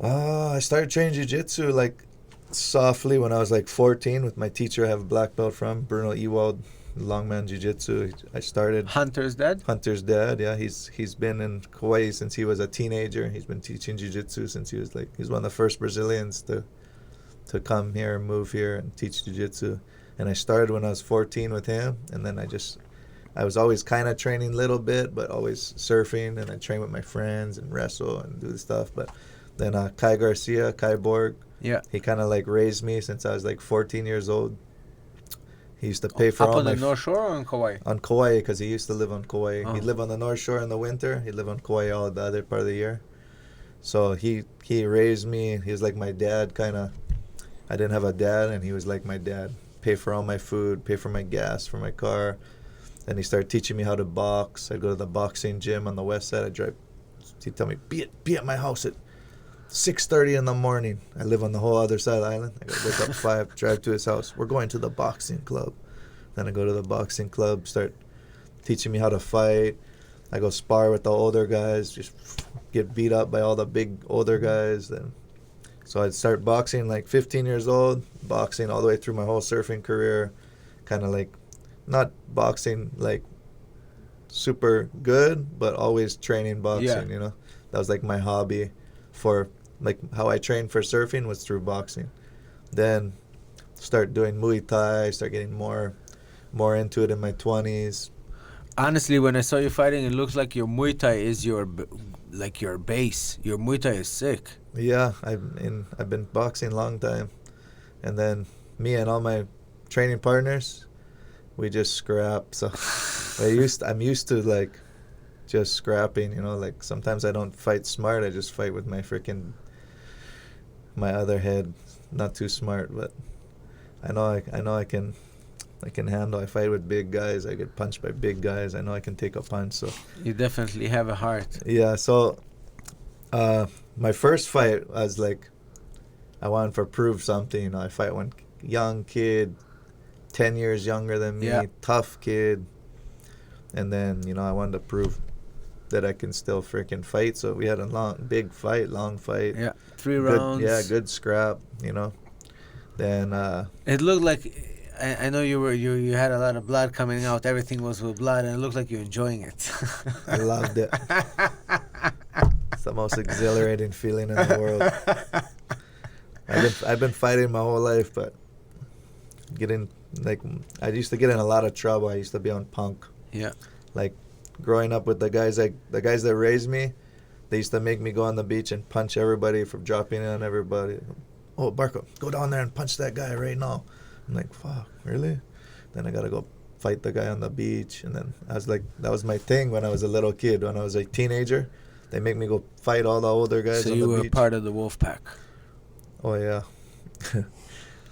I started training jiu-jitsu like softly when I was like 14 with my teacher I have a black belt from, Bruno Ewald, Longman Jiu-Jitsu. I started Hunter's dad? Hunter's dad, yeah. He's been in Kauai since he was a teenager. He's been teaching jiu-jitsu since he's one of the first Brazilians to come here and move here and teach jiu-jitsu. And I started when I was 14 with him, and then I was always kind of training a little bit, but always surfing, and I train with my friends and wrestle and do the stuff. But then Kai Borg, Yeah. he kind of like raised me since I was like 14 years old. He used to pay for Up all on my the North Shore or on Kauai? on Kauai, because he used to live on Kauai. Oh. He'd live on the North Shore in the winter. He'd live on Kauai all the other part of the year. So he raised me. He was like my dad, kind of. I didn't have a dad, and he was like my dad. Pay for all my food, pay for my gas for my car. Then he started teaching me how to box. I'd go to the boxing gym on the west side. He'd tell me, be at my house at 6:30 in the morning. I live on the whole other side of the island. I gotta wake up 5, drive to his house. We're going to the boxing club. Then I go to the boxing club, start teaching me how to fight. I go spar with the older guys, just get beat up by all the big older guys. Then, so I'd start boxing like 15 years old, boxing all the way through my whole surfing career, kind of like not boxing like super good, but always training boxing, you know. That was like my hobby for, like, how I trained for surfing was through boxing. Then start doing Muay Thai, start getting more into it in my 20s. Honestly, when I saw you fighting, it looks like your Muay Thai is your base. Your Muay Thai is sick. Yeah, I've been boxing a long time, and then me and all my training partners, we just scrap. So I'm used to like just scrapping. You know, like sometimes I don't fight smart. I just fight with my other head. Not too smart, but I know I can handle. I fight with big guys. I get punched by big guys. I know I can take a punch. So You definitely have a heart. yeah. So my first fight was like, I wanted to prove something. You know, I fight one young kid, 10 years younger than me, tough kid, and then I wanted to prove that I can still freaking fight. So we had a long fight. Yeah, 3 Good, rounds. yeah, good scrap. Then It looked like I know you had a lot of blood coming out. Everything was with blood, and it looked like you're enjoying it. I loved it. It's the most exhilarating feeling in the world. I've been fighting my whole life, but I used to get in a lot of trouble. I used to be on punk. Yeah. Like growing up with the guys that raised me, they used to make me go on the beach and punch everybody for dropping in on everybody. Oh, Barca, go down there and punch that guy right now. I'm like, fuck, really? Then I gotta go fight the guy on the beach. And then I was like, that was my thing when I was a little kid. When I was a teenager, they make me go fight all the older guys So on you the were beach. part of the wolf pack. Oh yeah.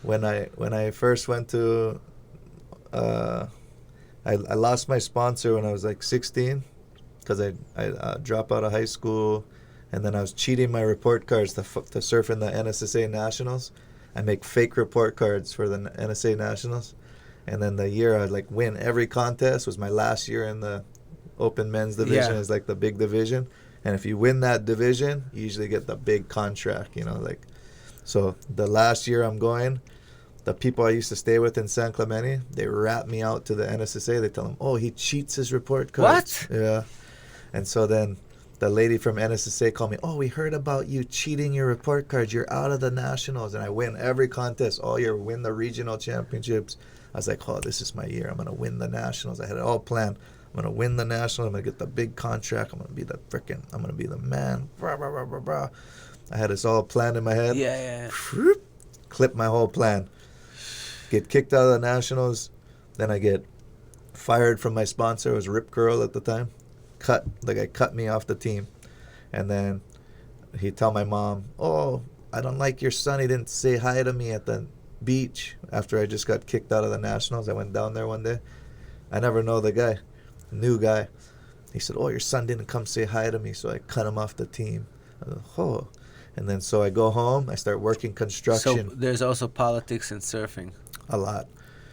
When I first went to, I lost my sponsor when I was like 16, because I dropped out of high school, and then I was cheating my report cards to surf in the NSSA Nationals. I make fake report cards for the NSA Nationals, and then the year I'd like win every contest was my last year in the open men's division. Yeah. Is like the big division, and if you win that division, you usually get the big contract. So the last year I'm going, the people I used to stay with in San Clemente, they rat me out to the NSSA. They tell them, oh, he cheats his report cards. What? Yeah. And so then the lady from NSSA called me, oh, we heard about you cheating your report cards. You're out of the nationals. And I win every contest all year, win the regional championships. I was like, oh, this is my year. I'm going to win the nationals. I had it all planned. I'm going to win the nationals. I'm going to get the big contract. I'm going to be the man. Blah, blah, blah, blah, blah. I had this all planned in my head. Yeah. Clip my whole plan. Get kicked out of the nationals. Then I get fired from my sponsor. It was Rip Curl at the time. The guy cut me off the team. And then he tell my mom, oh, I don't like your son. He didn't say hi to me at the beach after I just got kicked out of the nationals. I went down there one day. I never know the guy. New guy. He said, oh, your son didn't come say hi to me, so I cut him off the team. I was like, oh. And then so I go home. I start working construction. So there's also politics in surfing. A lot.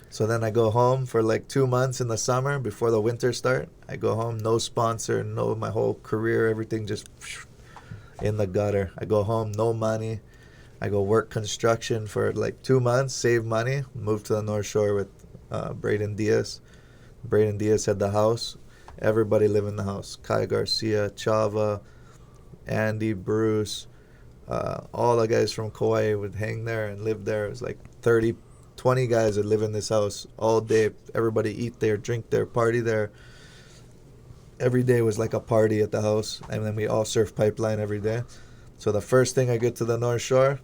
So then I go home for like 2 months in the summer before the winter start. I go home, no sponsor, my whole career, everything just in the gutter. I go home, no money. I go work construction for like 2 months, save money, move to the North Shore with Braden Diaz. Braden Diaz had the house. Everybody lived in the house. Kai Garcia, Chava, Andy, Bruce, all the guys from Kauai would hang there and live there. It was like 20 guys that live in this house all day. Everybody eat there, drink there, party there. Every day was like a party at the house. And then we all surf pipeline every day. So the first thing I get to the North Shore,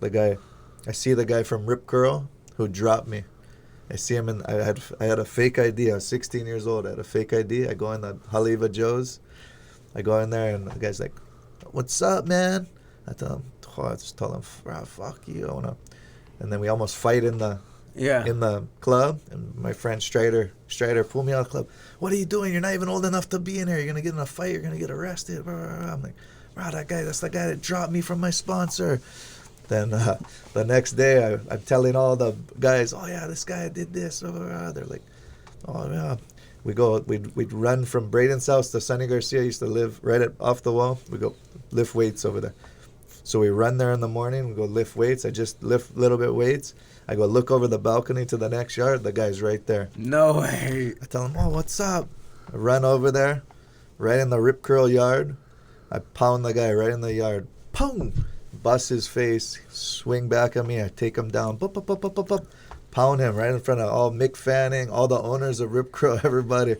I see the guy from Rip Curl who dropped me. I see him I had a fake ID. I was 16 years old. I had a fake ID. I go in the Haliva Joe's. I go in there and the guy's like, what's up, man? I just tell him, fuck you. And then we almost fight in the club. And my friend Strider pulled me out of the club. What are you doing? You're not even old enough to be in here. You're going to get in a fight. You're going to get arrested. I'm like, that's the guy that dropped me from my sponsor. Then the next day, I'm telling all the guys, oh, yeah, this guy did this. They're like, oh, yeah. we'd run from Braden's house to Sonny Garcia. Used to live right off the wall. We go lift weights over there. So we run there in the morning. We go lift weights. I just lift a little bit weights. I go look over the balcony to the next yard. The guy's right there. No way. I tell him, oh, what's up? I run over there, right in the rip curl yard. I pound the guy right in the yard. Pound! Bust his face. Swing back at me. I take him down. Bup, bup, bup, bup, bup, bup. Pound him right in front of all Mick Fanning, all the owners of Rip Curl, everybody.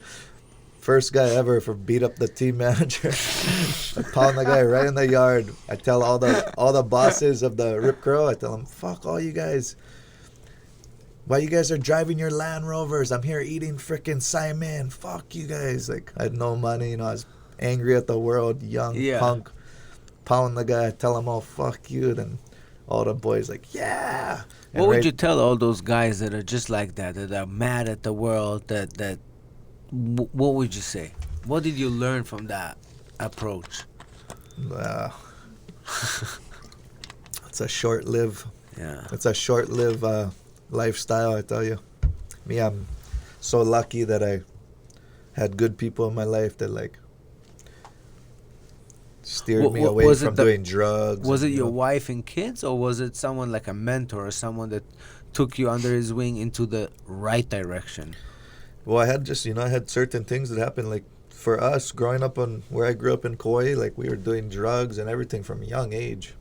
First guy ever for beat up the team manager. I pound the guy right in the yard. I tell all the bosses of the Rip Curl, I tell them, fuck all you guys. Why you guys are driving your Land Rovers? I'm here eating frickin' Simon. Fuck you guys. Like, I had no money. I was angry at the world, young punk. Pound the guy, tell him, oh, fuck you. Then all the boys like, yeah. What would you tell all those guys that are just like that are mad at the world, what would you say? What did you learn from that approach? It's a short-lived lifestyle, I tell you. Me, I'm so lucky that I had good people in my life that like steered me away from doing drugs. Was it your wife and kids, or was it someone like a mentor or someone that took you under his wing into the right direction? Well, I had certain things that happened. Like for us, growing up on where I grew up in Kauai, like we were doing drugs and everything from a young age.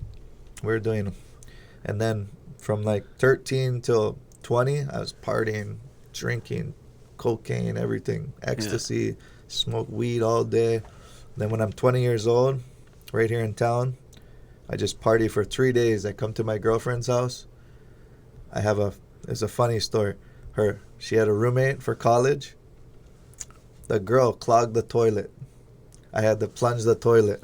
And then from like 13 till 20, I was partying, drinking, cocaine, everything, ecstasy, smoke weed all day. Then when I'm 20 years old, right here in town, I just party for 3 days. I come to my girlfriend's house. It's a funny story. She had a roommate for college. The girl clogged the toilet. I had to plunge the toilet.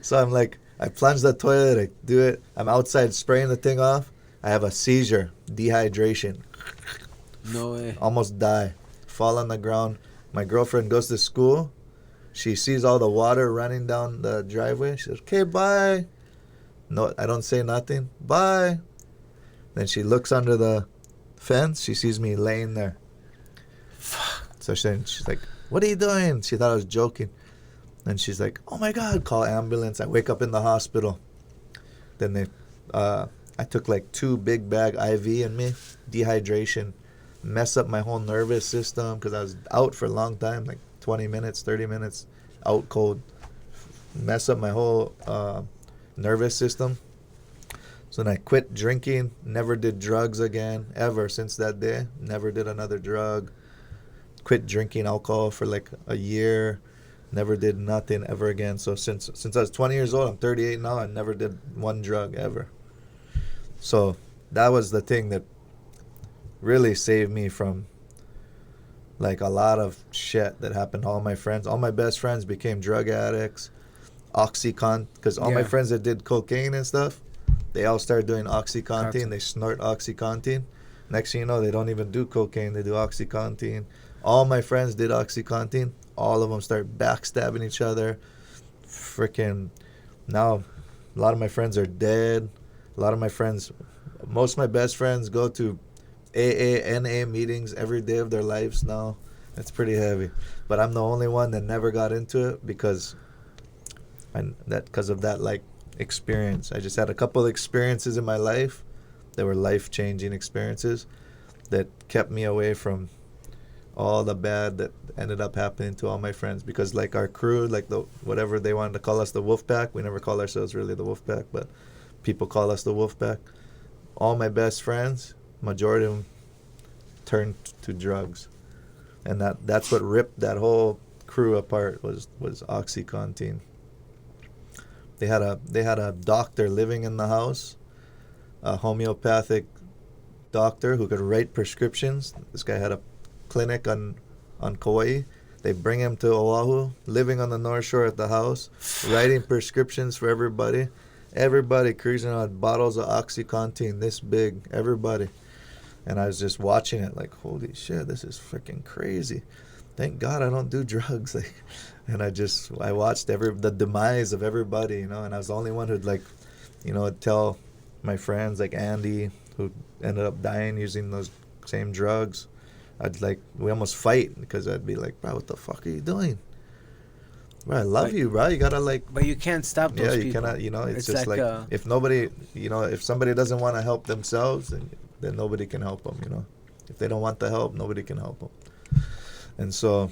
So I'm like, I plunge the toilet, I do it. I'm outside spraying the thing off. I have a seizure, dehydration. No way. Almost die. Fall on the ground. My girlfriend goes to school. She sees all the water running down the driveway. She says, okay, bye. No, I don't say nothing. Bye. Then she looks under the fence. She sees me laying there. So she's like, what are you doing? She thought I was joking. And she's like, oh my God, call ambulance. I wake up in the hospital. Then I took like 2 big bag IV in me. Dehydration. Mess up my whole nervous system because I was out for a long time, like 20 minutes, 30 minutes, out cold. Mess up my whole nervous system. So then I quit drinking, never did drugs again, ever since that day. Never did another drug. Quit drinking alcohol for like a year. Never did nothing ever again. So since I was 20 years old, I'm 38 now, I never did one drug ever. So that was the thing that really saved me from like a lot of shit that happened to all my friends. All my best friends became drug addicts. Oxycontin, because all my friends that did cocaine and stuff, they all started doing Oxycontin. They snort Oxycontin. Next thing you know, they don't even do cocaine. They do Oxycontin. All my friends did Oxycontin. All of them start backstabbing each other. Freaking, now a lot of my friends are dead. Most of my best friends go to AA, NA meetings every day of their lives now. It's pretty heavy. But I'm the only one that never got into it because of that like experience. I just had a couple of experiences in my life that were life-changing experiences that kept me away from all the bad that ended up happening to all my friends. Because like our crew, like the whatever they wanted to call us, the Wolf Pack, we never call ourselves really the Wolf Pack, but people call us the Wolf Pack. All my best friends, majority of them turned to drugs, and that's what ripped that whole crew apart was Oxycontin. They had a doctor living in the house, a homeopathic doctor who could write prescriptions. This guy had a clinic on Kauai. They bring him to Oahu, living on the North Shore at the house, writing prescriptions for everybody. Everybody cruising on bottles of Oxycontin this big, everybody. And I was just watching it like, holy shit, this is freaking crazy. Thank God I don't do drugs. Like, and I watched the demise of everybody, and I was the only one who'd like, tell my friends like Andy, who ended up dying using those same drugs. we almost fight because I'd be like, bro, what the fuck are you doing? Bro, I love you, bro. You gotta like. But you can't stop those people. You cannot. It's just like if nobody, if somebody doesn't want to help themselves, then nobody can help them. If they don't want the help, nobody can help them. And so,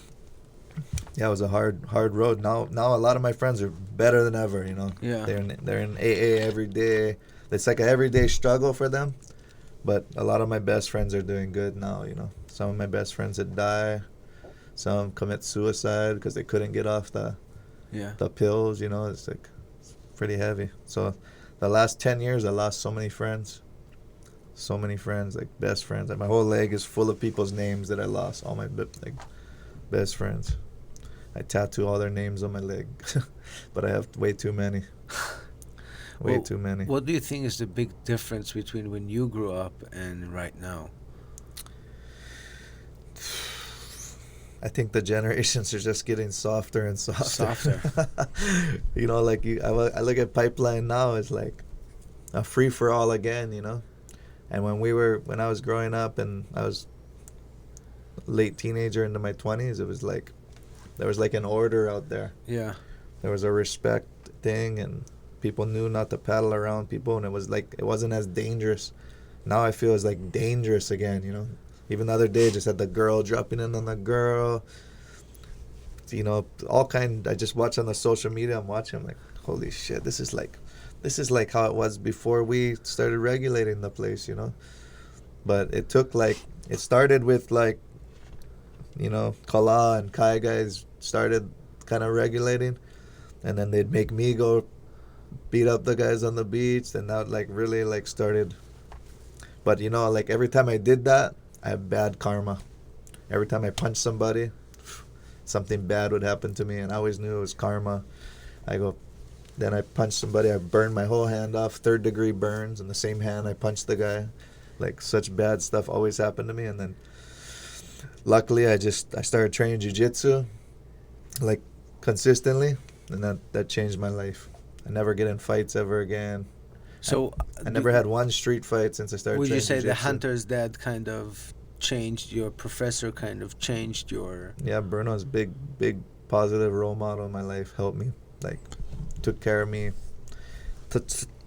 yeah, it was a hard road. Now a lot of my friends are better than ever. Yeah. They're in AA every day. It's like an everyday struggle for them. But a lot of my best friends are doing good now. Some of my best friends that die. Some commit suicide because they couldn't get off the pills. It's like it's pretty heavy. So the last 10 years, I lost so many friends, like best friends. Like my whole leg is full of people's names that I lost. All my best friends. I tattoo all their names on my leg, but I have way too many. Too many. What do you think is the big difference between when you grew up and right now? I think the generations are just getting softer and softer. I look at Pipeline now, it's like a free for all again, And when I was growing up and I was late teenager into my 20s, it was like there was like an order out there. Yeah. There was a respect thing, and people knew not to paddle around people, and it was like it wasn't as dangerous. Now I feel it's like dangerous again, Even the other day, just had the girl dropping in on the girl. All kind. I just watch on the social media. I'm watching. I'm like, holy shit! This is like how it was before we started regulating the place, But it took it started with Kala and Kai guys started kind of regulating, and then they'd make me go beat up the guys on the beach, and that really started. But every time I did that, I have bad karma. Every time I punched somebody, something bad would happen to me, and I always knew it was karma. Then I punched somebody, I burned my whole hand off, 3rd-degree burns, in the same hand I punched the guy. Such bad stuff always happened to me, and then luckily I started training jiu-jitsu, consistently, and that changed my life. I never get in fights ever again. So I never had one street fight since I started. Would you say jiu-jitsu. the hunter's dad kind of changed your professor? Kind of changed your? Yeah, Bruno's big positive role model in my life. Helped me, took care of me,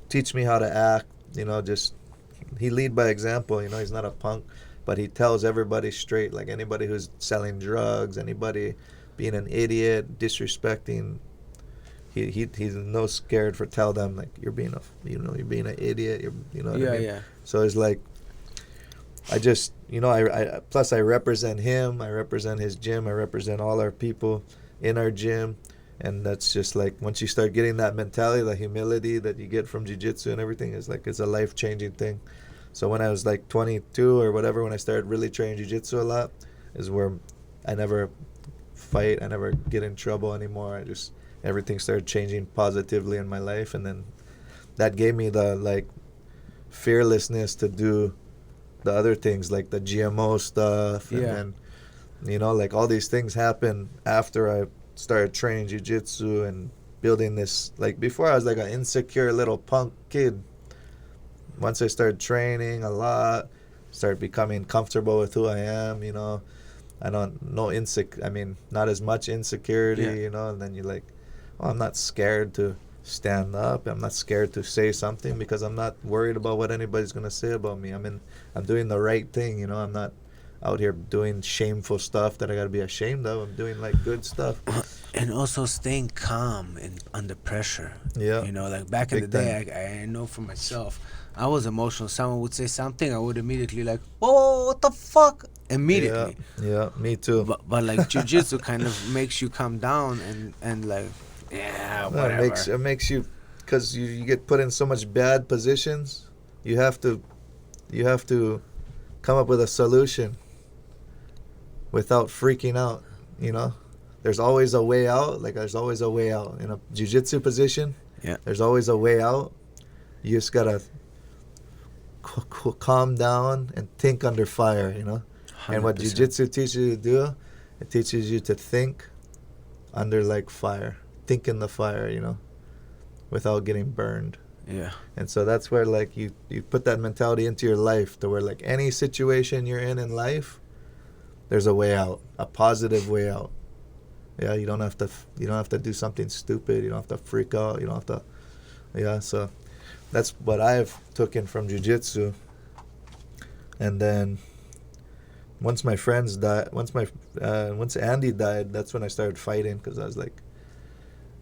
teach me how to act. Just he lead by example. He's not a punk, but he tells everybody straight. Like anybody who's selling drugs, anybody being an idiot, disrespecting. He's no scared for tell them you're being an idiot. What I mean? Yeah. So it's I just I plus I represent him. I represent his gym. I represent all our people in our gym, and that's just once you start getting that mentality, the humility that you get from jiu-jitsu and everything is it's a life-changing thing. So when I was 22 or whatever, when I started really training jiu-jitsu a lot, is where I never fight. I never get in trouble anymore. Everything started changing positively in my life, and then that gave me the fearlessness to do the other things like the GMO stuff. And then all these things happened after I started training jiu-jitsu and building this. Before I was an insecure little punk kid. Once I started training a lot, started becoming comfortable with who I am, I don't know not as much insecurity, and then you're I'm not scared to stand up. I'm not scared to say something because I'm not worried about what anybody's going to say about me. I'm doing the right thing, I'm not out here doing shameful stuff that I got to be ashamed of. I'm doing good stuff. And also staying calm under pressure. Yeah. Back in the day, I know for myself, I was emotional. Someone would say something, I would immediately whoa, what the fuck? Immediately. Yeah, me too. But jiu-jitsu kind of makes you calm down and whatever. It makes you, because you get put in so much bad positions. You have to come up with a solution without freaking out. There's always a way out. There's always a way out in a jiu-jitsu position. Yeah. There's always a way out. You just gotta calm down and think under fire. 100%. And what jiu-jitsu teaches you to do, it teaches you to think under fire. Think in the fire, without getting burned. Yeah. And so that's where you put that mentality into your life, to where any situation you're in life, there's a way out, a positive way out. Yeah, you don't have to do something stupid. You don't have to freak out. You don't have to. Yeah, so that's what I've taken from jiu-jitsu. And then once my friends died, once Andy died, that's when I started fighting, because I was like,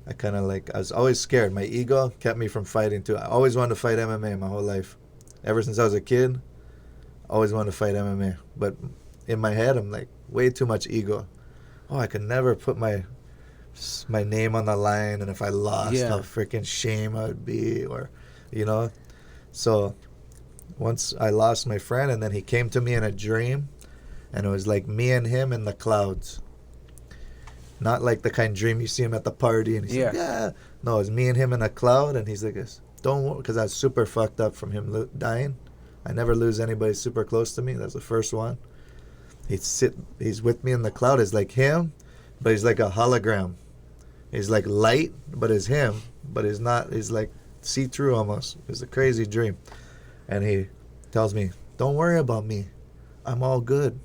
I was always scared. My ego kept me from fighting too. I always wanted to fight MMA my whole life. Ever since I was a kid, I always wanted to fight MMA. But in my head, I'm like, way too much ego. Oh, I could never put my name on the line, and if I lost, how freaking shame I would be, or, you know. So once I lost my friend, and then he came to me in a dream, and it was like me and him in the clouds. Not like the kind of dream you see him at the party, and he's like, yeah. No, it was me and him in a cloud, and he's like, don't worry, because I was super fucked up from him dying. I never lose anybody super close to me. That's the first one. He's with me in the cloud. It's like him, but he's like a hologram. He's like light, but it's him, but he's not. He's like see-through almost. It's a crazy dream. And he tells me, don't worry about me. I'm all good.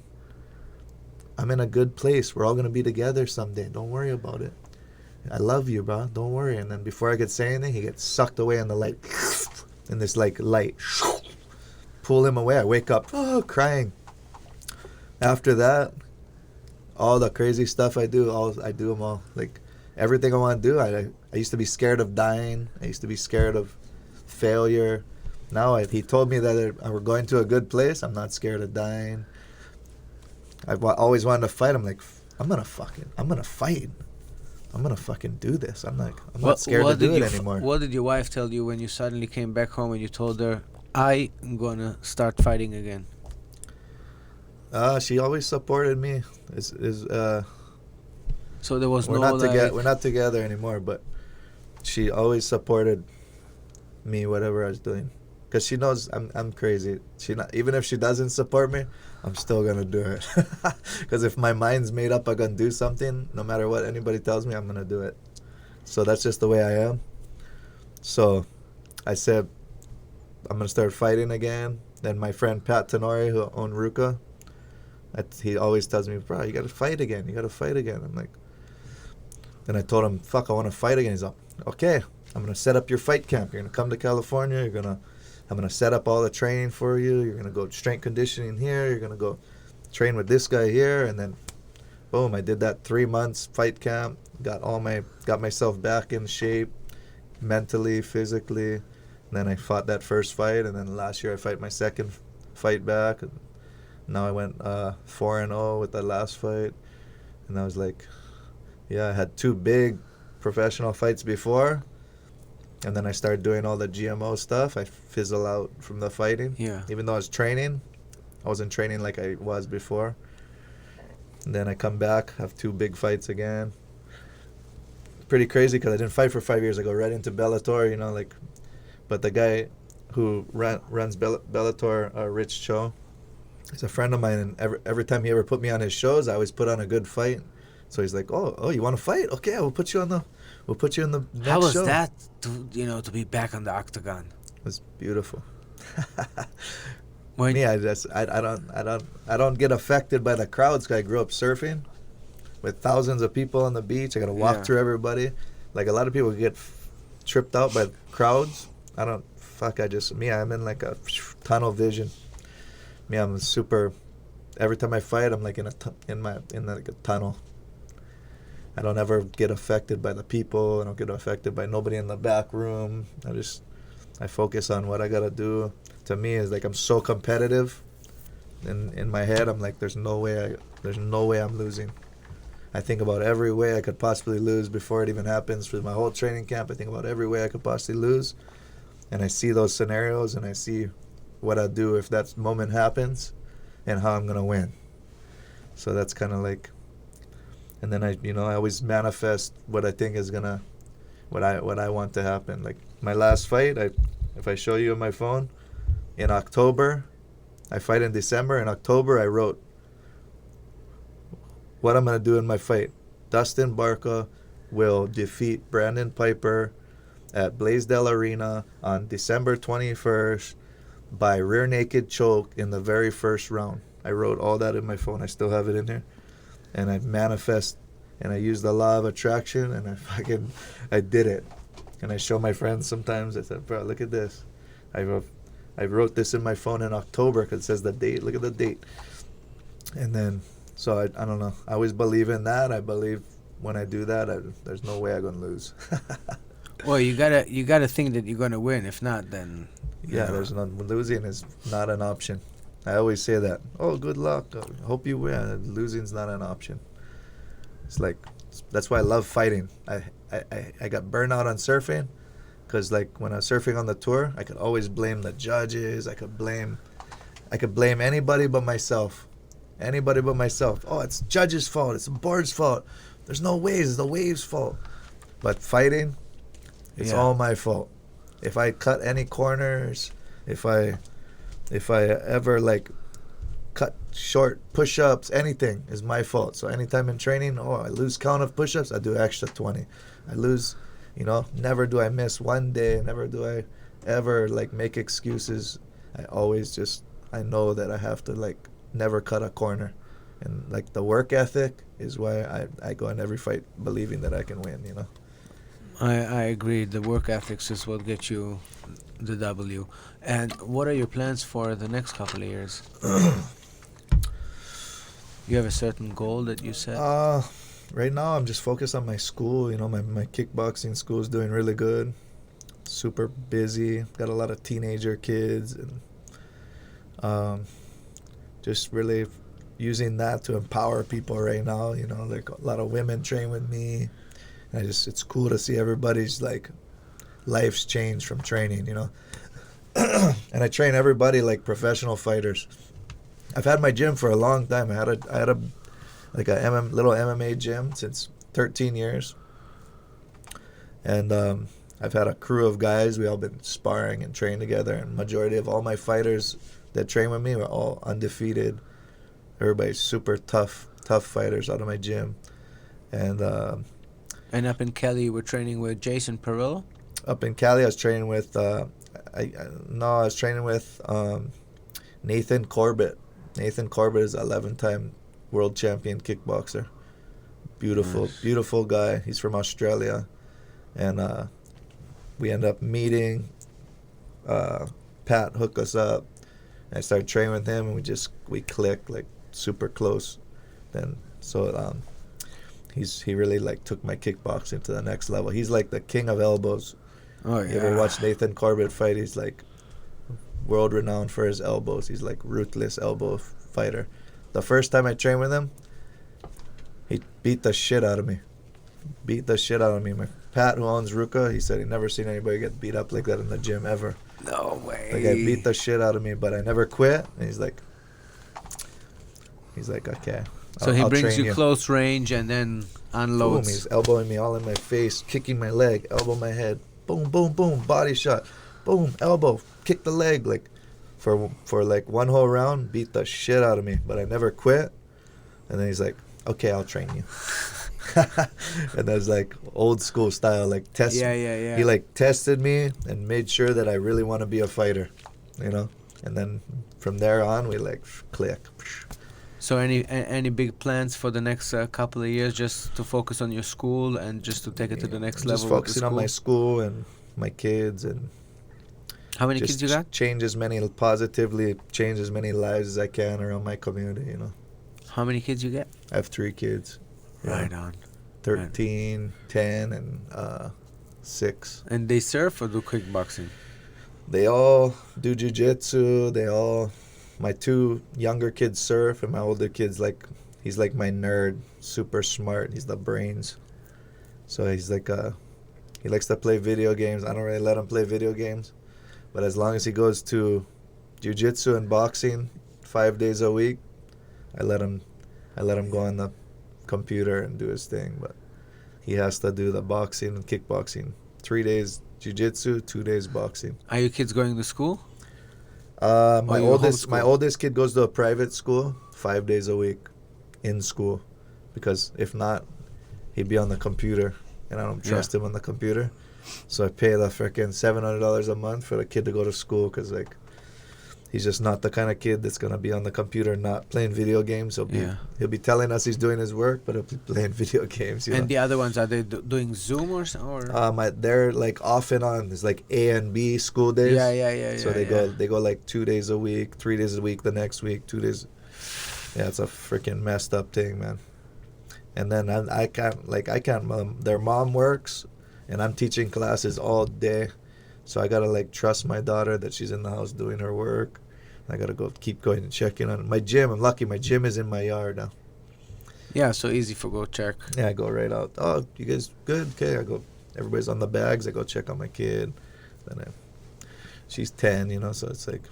I'm in a good place. We're all going to be together someday. Don't worry about it. I love you, bro. Don't worry. And then before I could say anything, he gets sucked away in the light. In this like light. Pull him away. I wake up crying. After that, all the crazy stuff I do them all. Like everything I want to do. I used to be scared of dying. I used to be scared of failure. Now he told me that we're going to a good place. I'm not scared of dying. I've always wanted to fight. I'm like, I'm gonna fight. I'm gonna fucking do this. I'm not scared to do it anymore. What did your wife tell you when you suddenly came back home and you told her, I'm gonna start fighting again? She always supported me. So there was we're not together anymore, but she always supported me, whatever I was doing, because she knows I'm crazy. Even if she doesn't support me, I'm still gonna do it. Because if my mind's made up, I'm gonna do something. No matter what anybody tells me, I'm gonna do it. So that's just the way I am. So I said, I'm gonna start fighting again. Then my friend Pat Tenori, who owned Ruka, he always tells me, bro, you gotta fight again. I'm like, then I told him, fuck, I want to fight again. He's like, okay, I'm gonna set up your fight camp. You're gonna come to California. I'm gonna set up all the training for you. You're gonna go strength conditioning here. You're gonna go train with this guy here, and then, boom, I did that 3 months fight camp. Got myself back in shape, mentally, physically. And then I fought that first fight, and then last year I fight my second fight back. And now I went 4-0 with that last fight, and I was like, yeah, I had 2 big professional fights before, and then I started doing all the GMO stuff. I fizzle out from the fighting. Yeah. Even though I was training, I wasn't training like I was before. And then I come back, have 2 big fights again. Pretty crazy because I didn't fight for 5 years. I go right into Bellator, you know, like. But the guy who runs Bellator, Rich Cho, he's a friend of mine, and every time he ever put me on his shows, I always put on a good fight. So he's like, oh, you want to fight? Okay, we'll put you in the next show. How was that to be back on the octagon? It was beautiful. Me, I don't get affected by the crowds because I grew up surfing with thousands of people on the beach. I gotta walk through everybody. Like a lot of people get tripped out by crowds. I don't. Fuck. I'm in like a tunnel vision. I'm super. Every time I fight, I'm like in like a tunnel. I don't ever get affected by the people. I don't get affected by nobody in the back room. I focus on what I gotta do. To me, it's like I'm so competitive. In my head, I'm like, there's no way I'm losing. I think about every way I could possibly lose before it even happens. For my whole training camp, I think about every way I could possibly lose, and I see those scenarios, and I see what I'll do if that moment happens, and how I'm gonna win. So that's kind of like. And then I always manifest what I think is what I want to happen. Like my last fight, if I show you on my phone, in October, I fight in December. In October, I wrote what I'm gonna do in my fight. Dustin Barca will defeat Brandon Piper at Blaisdell Arena on December 21st by rear naked choke in the very first round. I wrote all that in my phone. I still have it in here. And I manifest, and I use the law of attraction, and I did it. And I show my friends sometimes. I said, bro, look at this. I wrote this in my phone in October because it says the date. Look at the date. And then, so I don't know. I always believe in that. I believe when I do that, there's no way I'm going to lose. Well, you gotta think that you're gonna win. If not, then Yeah, there's no losing is not an option. I always say that. Oh, good luck. Hope you win. Losing's not an option. It's like that's why I love fighting. I got burned out on surfing because like when I was surfing on the tour, I could always blame the judges. I could blame anybody but myself. Anybody but myself. Oh, it's judges' fault. It's the board's fault. There's no waves. It's the waves' fault. But fighting, it's all my fault. If I cut any corners, if I ever like cut short push-ups, anything is my fault. So anytime in training, I lose count of push-ups, I do extra 20. I lose, never do I miss one day. Never do I ever like make excuses. I always I know that I have to like never cut a corner. And like the work ethic is why I go in every fight believing that I can win, I agree. The work ethics is what gets you the W. And what are your plans for the next couple of years? You have a certain goal that you set? Right now I'm just focused on my school. My kickboxing school is doing really good. Super busy. Got a lot of teenager kids, and just really using that to empower people right now. Like a lot of women train with me. And it's cool to see everybody's like life's changed from training, And I train everybody like professional fighters. I've had my gym for a long time. I had a little MMA gym since 13 years. And I've had a crew of guys. We all been sparring and train together. And majority of all my fighters that train with me were all undefeated. Everybody's super tough fighters out of my gym. And up in Cali, you were training with Jason Perillo? Up in Cali, I was training with Nathan Corbett. Nathan Corbett is an 11-time world champion kickboxer. Beautiful guy. He's from Australia. And we end up meeting. Pat hooked us up. I started training with him, and we clicked like super close. Then he really like took my kickboxing to the next level. He's like the king of elbows. Oh yeah. You ever watch Nathan Corbett fight? He's like world renowned for his elbows. He's like ruthless elbow fighter. The first time I trained with him, he beat the shit out of me. My Pat, who owns Ruka, he said he never seen anybody get beat up like that in the gym ever. No way. Like I beat the shit out of me, but I never quit. And he's like, okay. So he brings you close range and then unloads. Boom, he's elbowing me all in my face, kicking my leg, elbow my head. Boom, boom, boom, body shot. Boom, elbow, kick the leg. Like for like one whole round, beat the shit out of me. But I never quit. And then he's like, okay, I'll train you. And that's like old school style, like test. Yeah. He like tested me and made sure that I really want to be a fighter, And then from there on, we like click. So any big plans for the next couple of years, just to focus on your school and just to take it to the next level? Just focusing on my school and my kids, and how many kids you got? Change as many lives as I can around my community. How many kids you get? I have 3 kids. Right on. 13, 10, and 6. And they surf or do kickboxing? They all do jiu-jitsu. My 2 younger kids surf, and my older kid's he's like my nerd, super smart. He's the brains. So he's like he likes to play video games. I don't really let him play video games, but as long as he goes to jiu-jitsu and boxing 5 days a week, I let him go on the computer and do his thing. But he has to do the boxing and kickboxing. 3 days jiu-jitsu, 2 days boxing. Are your kids going to school? My oldest kid goes to a private school 5 days a week in school, because if not, he'd be on the computer, and I don't trust him on the computer. So I pay the freaking $700 a month for the kid to go to school, because like He's just not the kind of kid that's gonna be on the computer not playing video games. He'll be telling us he's doing his work, but he'll be playing video games. You know? The other ones, are they doing Zoom or? They're like off and on. It's like A and B school days. Yeah. So they go like 2 days a week, 3 days a week the next week, 2 days. Yeah, it's a freaking messed up thing, man. And then I can't. Their mom works, and I'm teaching classes all day, so I gotta like trust my daughter that she's in the house doing her work. I gotta keep going and checking on my gym. I'm lucky my gym is in my yard now. Yeah, so easy for go check. Yeah, I go right out. Oh, you guys good? Okay, I go. Everybody's on the bags. I go check on my kid. Then she's 10, you know, so it's like.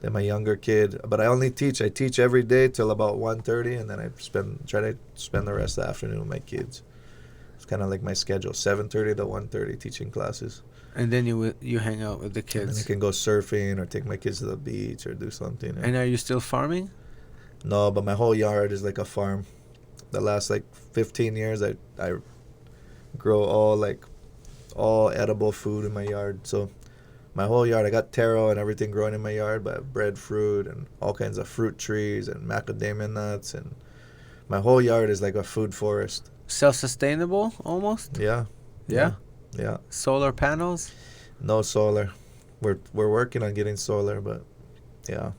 Then my younger kid, but I teach every day till about 1:30, and then I try to spend the rest of the afternoon with my kids. It's kind of like my schedule, 7:30 to 1:30 teaching classes. And then you hang out with the And then I kids. can go surfing or take my kids to the beach or do something. And are you still farming? No, but my whole yard is like a farm. The last like 15 years, I grow all edible food in my yard. So my whole yard, I got taro and everything growing in my yard, but breadfruit and all kinds of fruit trees and macadamia nuts, and my whole yard is like a food forest. Self-sustainable, almost. Yeah. Yeah. Solar panels. No solar. We're working on getting solar, but yeah.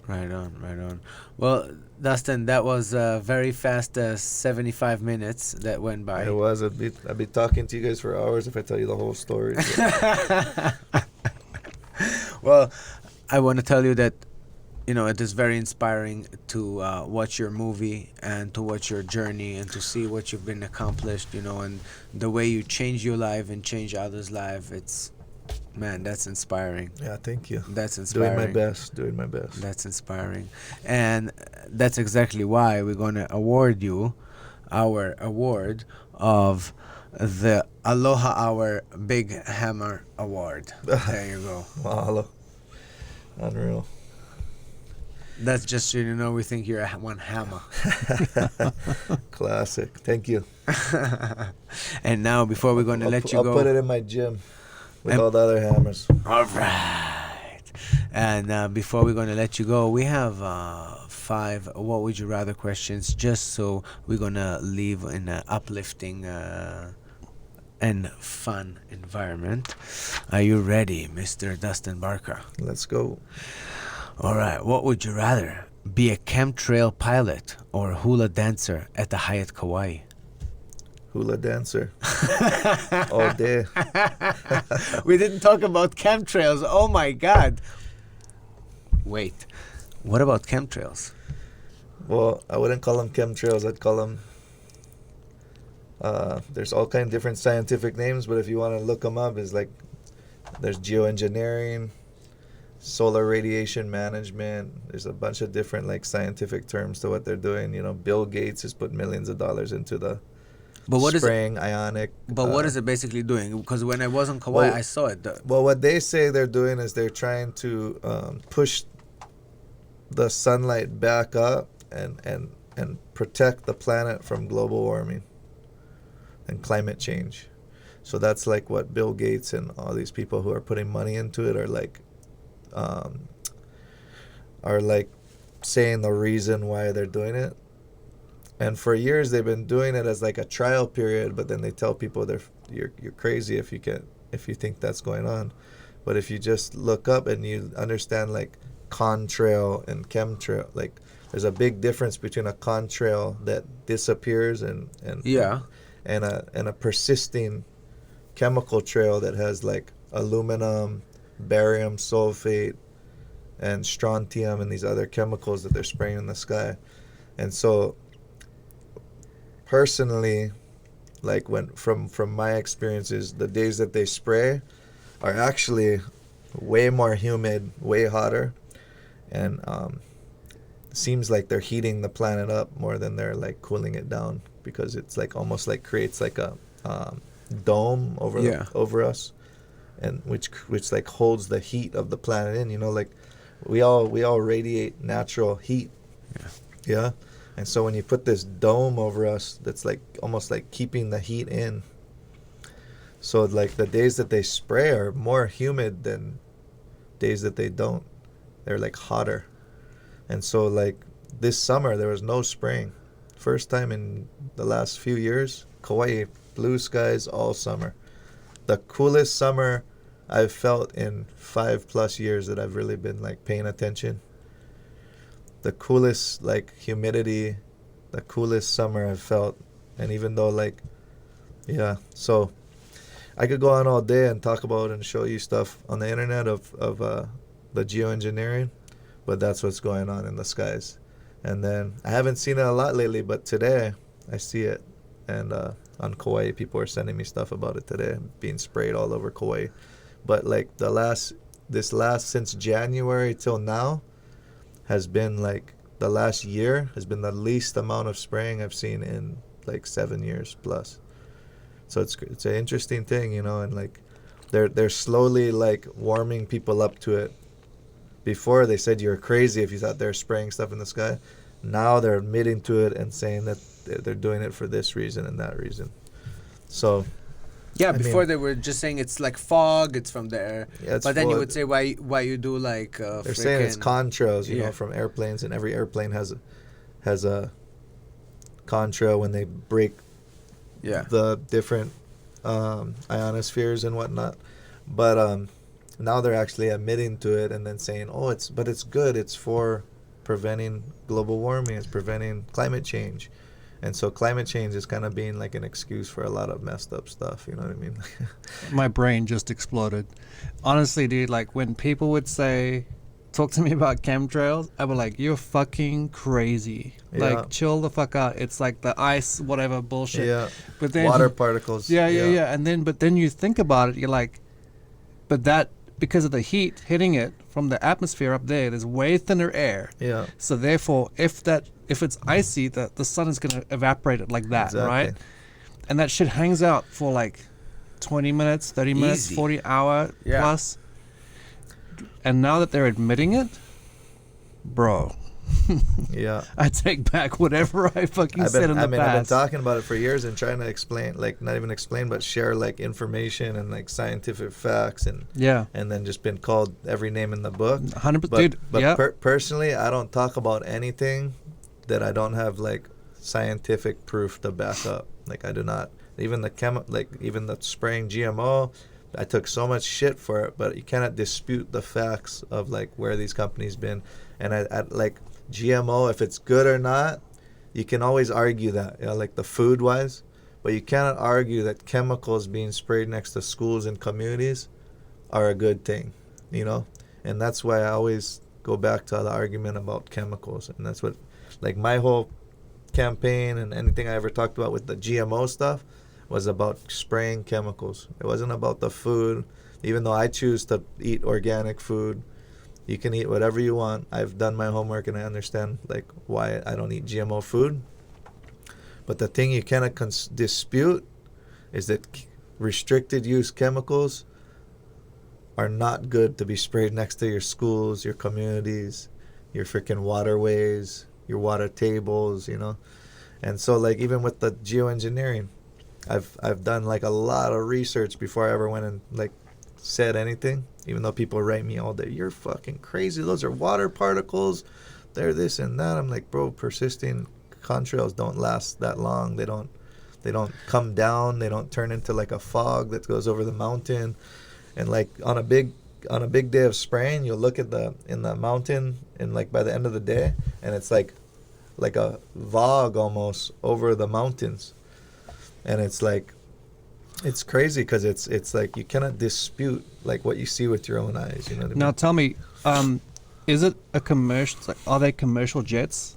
Right on. Well, Dustin, that was a very fast 75 minutes that went by. It was. I'd be talking to you guys for hours if I tell you the whole story. Well, I want to tell you that, you know, it is very inspiring to watch your movie and to watch your journey and to see what you've been accomplished, you know, and the way you change your life and change others' life. It's, man, that's inspiring. Yeah, thank you. That's inspiring. Doing my best. That's inspiring. And that's exactly why we're going to award you our award of the Aloha Hour Big Hammer Award. There you go. Mahalo. Unreal. That's just so you know, we think you're one hammer. Classic. Thank you. And now, before we're going to let you I'll go. put it in my gym with all the other hammers. All right. And before we're going to let you go, we have 5 what would you rather questions, just so we're going to leave in an uplifting and fun environment. Are you ready, Mr. Dustin Barker? Let's go. All right. What would you rather? Be a chemtrail pilot or hula dancer at the Hyatt Kauai? Hula dancer. All day. We didn't talk about chemtrails. Oh my God. Wait. What about chemtrails? Well, I wouldn't call them chemtrails. I'd call them... there's all kind of different scientific names, but if you want to look them up, it's like there's geoengineering, solar radiation management. There's a bunch of different like scientific terms to what they're doing. You know, Bill Gates has put millions of dollars into the spraying ionic. But what is it basically doing? Because when I was on Kauai, I saw it. Well, what they say they're doing is they're trying to push the sunlight back up and protect the planet from global warming and climate change. So that's like what Bill Gates and all these people who are putting money into it are like saying the reason why they're doing it. And for years they've been doing it as like a trial period, but then they tell people you're crazy if you think that's going on. But if you just look up and you understand like contrail and chemtrail, like there's a big difference between a contrail that disappears and a persisting chemical trail that has like aluminum, barium sulfate, and strontium and these other chemicals that they're spraying in the sky. And so personally, like from my experiences, the days that they spray are actually way more humid, way hotter, and seems like they're heating the planet up more than they're like cooling it down, because it's like almost like creates like a dome over us, and which like holds the heat of the planet in. You know, like we all radiate natural heat. Yeah. And so when you put this dome over us, that's like almost like keeping the heat in. So like the days that they spray are more humid than days that they don't. they're like hotter. And so like this summer there was no spraying. First time in the last few years, Kauai, blue skies all summer. The coolest summer I've felt in 5+ years that I've really been like paying attention. The coolest like humidity, the coolest summer I've felt. And even though like, yeah, so I could go on all day and talk about and show you stuff on the internet of the geoengineering, but that's what's going on in the skies. And then I haven't seen it a lot lately, but today I see it. And on Kauai, people are sending me stuff about it today, being sprayed all over Kauai. But like since January till now has been like, the last year has been the least amount of spraying I've seen in like 7 years plus. So it's an interesting thing, you know, and like they're slowly like warming people up to it. Before they said you're crazy if you thought they're spraying stuff in the sky. Now they're admitting to it and saying that they're doing it for this reason and that reason. So Yeah, I before mean, they were just saying it's like fog, it's from the air. Yeah, it's but then you full- would say why you do like they're saying it's contrails, you Yeah. know, from airplanes, and every airplane has a contrail when they break yeah. the different ionospheres and whatnot. But now they're actually admitting to it and then saying, oh, it's good. It's for preventing global warming. It's preventing climate change. And so climate change is kind of being like an excuse for a lot of messed up stuff. You know what I mean? My brain just exploded. Honestly, dude, like when people would say, talk to me about chemtrails, I would like, you're fucking crazy. Yeah. Like, chill the fuck out. It's like the ice, whatever bullshit. Yeah. But then Water particles. Yeah. And but then you think about it, you're like, but that, because of the heat hitting it from the atmosphere up there, there's way thinner air. Yeah. So therefore, if it's icy, the sun is going to evaporate it like that, Exactly. right? And that shit hangs out for like 20 minutes, 30 minutes, Easy. 40 hour Yeah. plus. And now that they're admitting it, bro, Yeah. I take back whatever I fucking said in the I've been past. talking about it for years and trying to explain, like not even explain, but share like information and like scientific facts, and Yeah, then just been called every name in the book. 100%, But, dude. but Yeah, personally, I don't talk about anything that I don't have like scientific proof to back up. Like I do not. Even even the spraying GMO, I took so much shit for it, but you cannot dispute the facts of like where these companies been. And I like GMO, if it's good or not, you can always argue that, you know, like the food wise, but you cannot argue that chemicals being sprayed next to schools and communities are a good thing, you know. And that's why I always go back to the argument about chemicals. And that's what, like, my whole campaign and anything I ever talked about with the GMO stuff was about spraying chemicals. It wasn't about the food. Even though I choose to eat organic food, you can eat whatever you want. I've done my homework and I understand like why I don't eat GMO food. But the thing you cannot dispute is that restricted use chemicals are not good to be sprayed next to your schools, your communities, your freaking waterways, your water tables, you know. And so like even with the geoengineering, I've done like a lot of research before I ever went and like said anything, even though people write me all day, you're fucking crazy, those are water particles, they're this and that. I'm like, bro, persisting contrails don't last that long. They don't come down, they don't turn into like a fog that goes over the mountain. And like on a big day of spraying, you'll look at in the mountain, and like by the end of the day, and it's like a fog almost over the mountains. And it's like, it's crazy because it's like you cannot dispute like what you see with your own eyes. You know what I mean? now tell me, is it a commercial? Like, are they commercial jets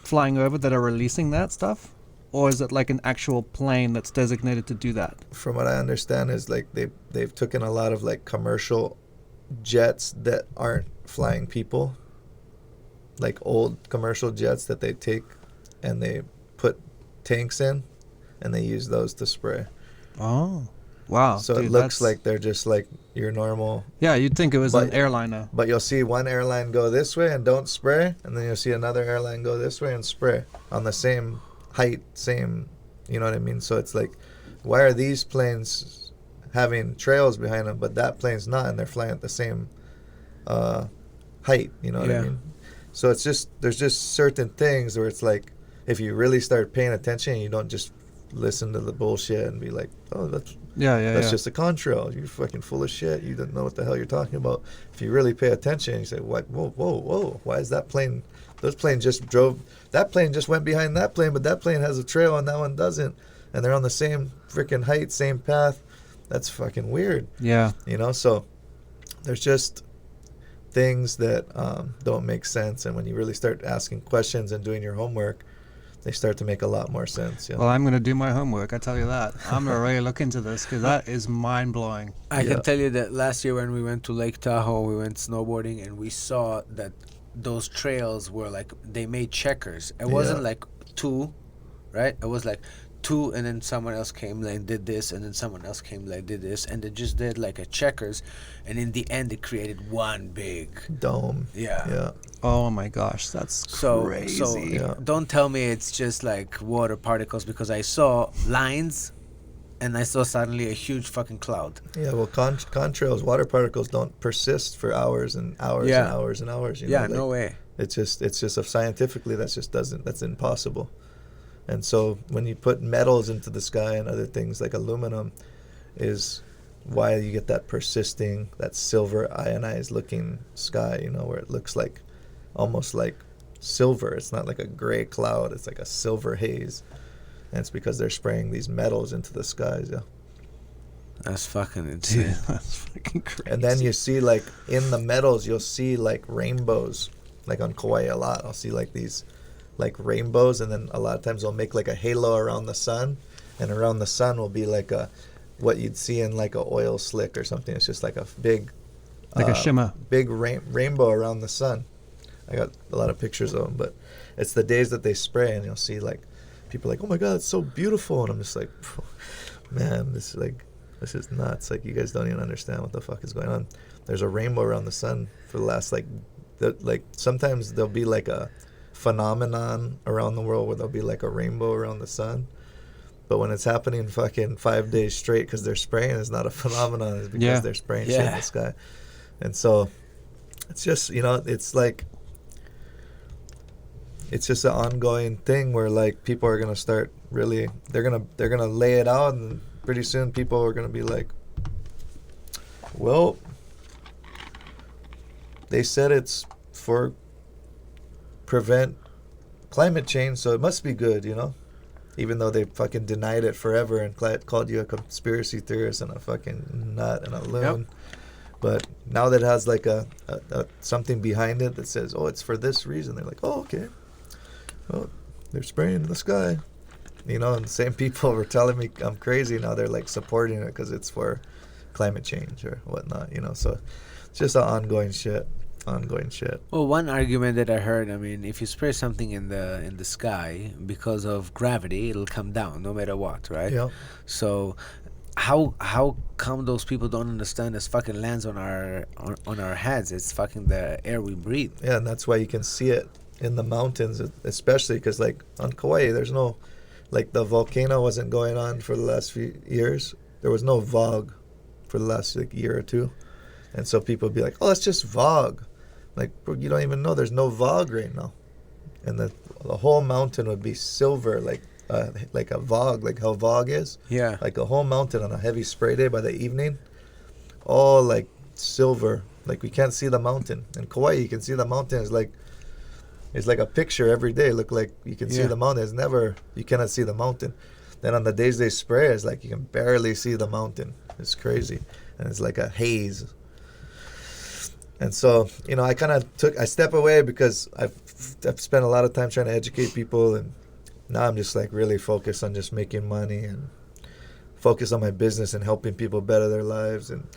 flying over that are releasing that stuff, or is it like an actual plane that's designated to do that? From what I understand is like they've taken a lot of like commercial jets that aren't flying people, like old commercial jets that they take and they put tanks in and they use those to spray. Oh, wow! So dude, it looks that's- like they're just like your normal. Yeah, you'd think it was an But- airliner. But you'll see one airline go this way and don't spray, and then you'll see another airline go this way and spray on the same height, same, you know what I mean? So it's like, why are these planes having trails behind them, but that plane's not, and they're flying at the same height. You know what I mean? So it's just, there's just certain things where it's like, if you really start paying attention, you don't just listen to the bullshit and be like, oh, that's just a contrail. You're fucking full of shit. You don't know what the hell you're talking about. If you really pay attention, you say, what? Whoa. Why is that plane? Those planes just drove. That plane just went behind that plane, but that plane has a trail and that one doesn't. And they're on the same freaking height, same path. That's fucking weird. Yeah. You know, so there's just things that don't make sense. And when you really start asking questions and doing your homework, they start to make a lot more sense. Well, I'm going to do my homework, I tell you that. I'm going to really look into this because that is mind-blowing. I can tell you that last year when we went to Lake Tahoe, we went snowboarding and we saw that those trails were like, they made checkers. It wasn't like two, right? It was like two, and then someone else came like did this, and then someone else came like did this, and they just did like a checkers, and in the end it created one big dome. Yeah. Oh my gosh, that's crazy. So don't tell me it's just like water particles, because I saw lines and I saw suddenly a huge fucking cloud. Yeah, well, contrails, water particles don't persist for hours and hours and hours and hours. You know, like, no way. It's just scientifically that's impossible. And so when you put metals into the sky and other things like aluminum, is why you get that persisting, that silver ionized looking sky, you know, where it looks like almost like silver. It's not like a gray cloud, it's like a silver haze. And it's because they're spraying these metals into the skies. Yeah. That's fucking insane. Yeah, that's fucking crazy. And then you see like in the metals, you'll see like rainbows, like on Kauai a lot. I'll see like these like rainbows, and then a lot of times they'll make like a halo around the sun, and around the sun will be like a what you'd see in like a oil slick or something. It's just like a big like a shimmer, big rainbow around the sun. I got a lot of pictures of them, but it's the days that they spray, and you'll see like people like, oh my god, it's so beautiful, and I'm just like, man, this is nuts. Like, you guys don't even understand what the fuck is going on. There's a rainbow around the sun for the last like sometimes there'll be like a phenomenon around the world where there'll be like a rainbow around the sun, but when it's happening fucking 5 days straight because they're spraying, it's not a phenomenon. It's because they're spraying shit in the sky. And so it's just, you know, it's like it's just an ongoing thing where like people are gonna start really, they're gonna lay it out, and pretty soon people are gonna be like, well, they said it's for prevent climate change, so it must be good, you know, even though they fucking denied it forever and called you a conspiracy theorist and a fucking nut and a loon. But now that it has like a something behind it that says, oh, it's for this reason, they're like, oh, okay, well, they're spraying in the sky, you know. And the same people were telling me I'm crazy, now they're like supporting it because it's for climate change or whatnot, you know. So it's just an ongoing shit. Well, one argument that I heard, I mean, if you spray something in the sky, because of gravity, it'll come down no matter what, right? Yeah. So how come those people don't understand this fucking lands on our heads? It's fucking the air we breathe. Yeah, and that's why you can see it in the mountains, especially because like on Kauai, there's no, like, the volcano wasn't going on for the last few years. There was no VOG for the last like year or two, and so people would be like, oh, it's just VOG. Like, bro, you don't even know there's no VOG right now. And the whole mountain would be silver, like a VOG, like how VOG is. Yeah. Like a whole mountain on a heavy spray day by the evening, all like silver. Like, we can't see the mountain. In Kauai, you can see the mountain. It's like a picture every day. Look like you can see the mountain. You cannot see the mountain. Then on the days they spray, it's like you can barely see the mountain. It's crazy. And it's like a haze. And so, you know, I step away because I've spent a lot of time trying to educate people, and now I'm just like really focused on just making money and focus on my business and helping people better their lives. And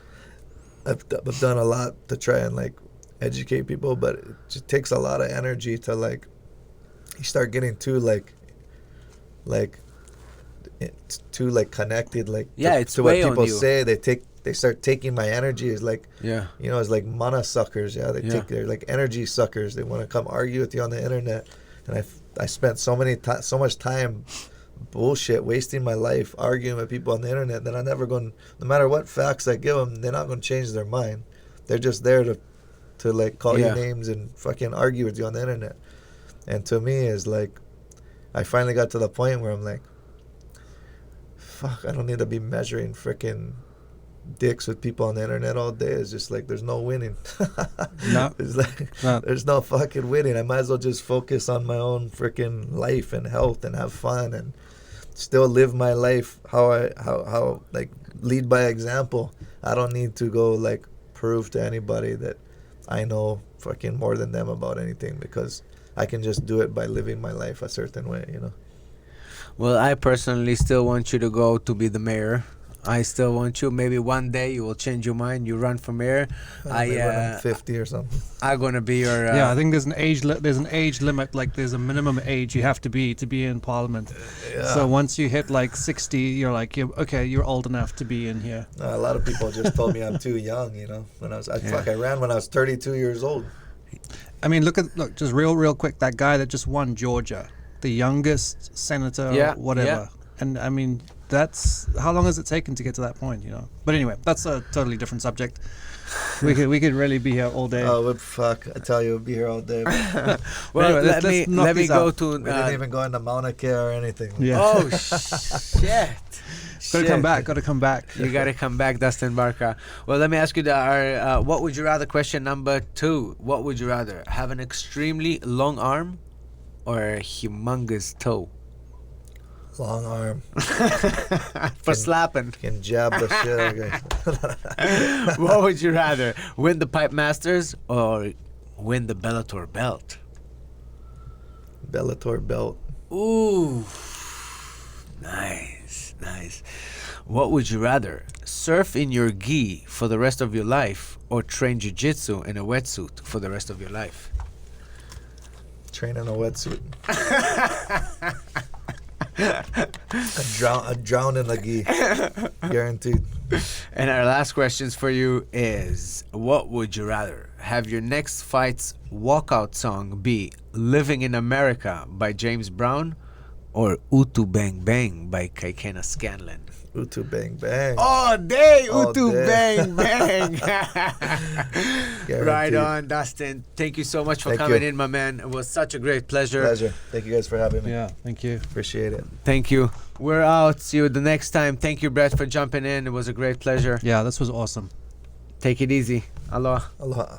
I've done a lot to try and like educate people, but it just takes a lot of energy to like, you start getting too connected, like it's to what way on people you. say. They start taking my energy as like, you know, as like mana suckers. They're like energy suckers. They want to come argue with you on the internet. And I spent so much time bullshit, wasting my life arguing with people on the internet that no matter what facts I give them, they're not going to change their mind. They're just there to to like call you Yeah. names and fucking argue with you on the internet. And to me, is like, I finally got to the point where I'm like, fuck, I don't need to be measuring freaking dicks with people on the internet all day. It's just like there's no winning. No. It's like No. there's no fucking winning. I might as well just focus on my own freaking life and health and have fun and still live my life how like lead by example. I don't need to go like prove to anybody that I know fucking more than them about anything, because I can just do it by living my life a certain way, you know. Well, I personally still want you to go to be the mayor. I still want you. Maybe one day you will change your mind. You run for mayor. Maybe when I'm 50 or something. I'm gonna be your. Yeah, I think there's an age limit. Like there's a minimum age you have to be in parliament. Yeah. So once you hit like 60, you're like, you're old enough to be in here. A lot of people just told me I'm too young, you know. When I ran when I was 32 years old. I mean, look, just real quick, that guy that just won Georgia, the youngest senator, Yeah, whatever. And I mean, that's how long has it taken to get to that point, you know? But anyway, that's a totally different subject. We could really be here all day. Oh, fuck! I tell you, we'll be here all day. Well, Anyway, let let's me knock go these out. to. We didn't even go into Mauna Kea or anything. Yeah. Oh shit! Gotta come back. You gotta come back, Dustin Barca. Well, let me ask you our what would you rather question number 2. What would you rather have, an extremely long arm or a humongous toe? Long arm. For slapping. Can jab the shit out of guys. What would you rather, win the Pipe Masters or win the Bellator belt? Bellator belt. Ooh, nice. What would you rather, surf in your gi for the rest of your life or train jiu-jitsu in a wetsuit for the rest of your life? Train in a wetsuit. I drown in a gi. Guaranteed. And our last questions for you is, what would you rather, have your next fight's walkout song be Living in America by James Brown or Utu Bang Bang by Kaikena Scanlon? Utu bang bang. All day, All Utu day. Bang Bang. Guaranteed. Right on, Dustin. Thank you so much for Thank coming you. in, my man. It was such a great pleasure. Pleasure. Thank you guys for having me. Yeah, thank you. Appreciate it. Thank you. We're out. See you the next time. Thank you, Brett, for jumping in. It was a great pleasure. Yeah, this was awesome. Take it easy. Aloha. Aloha.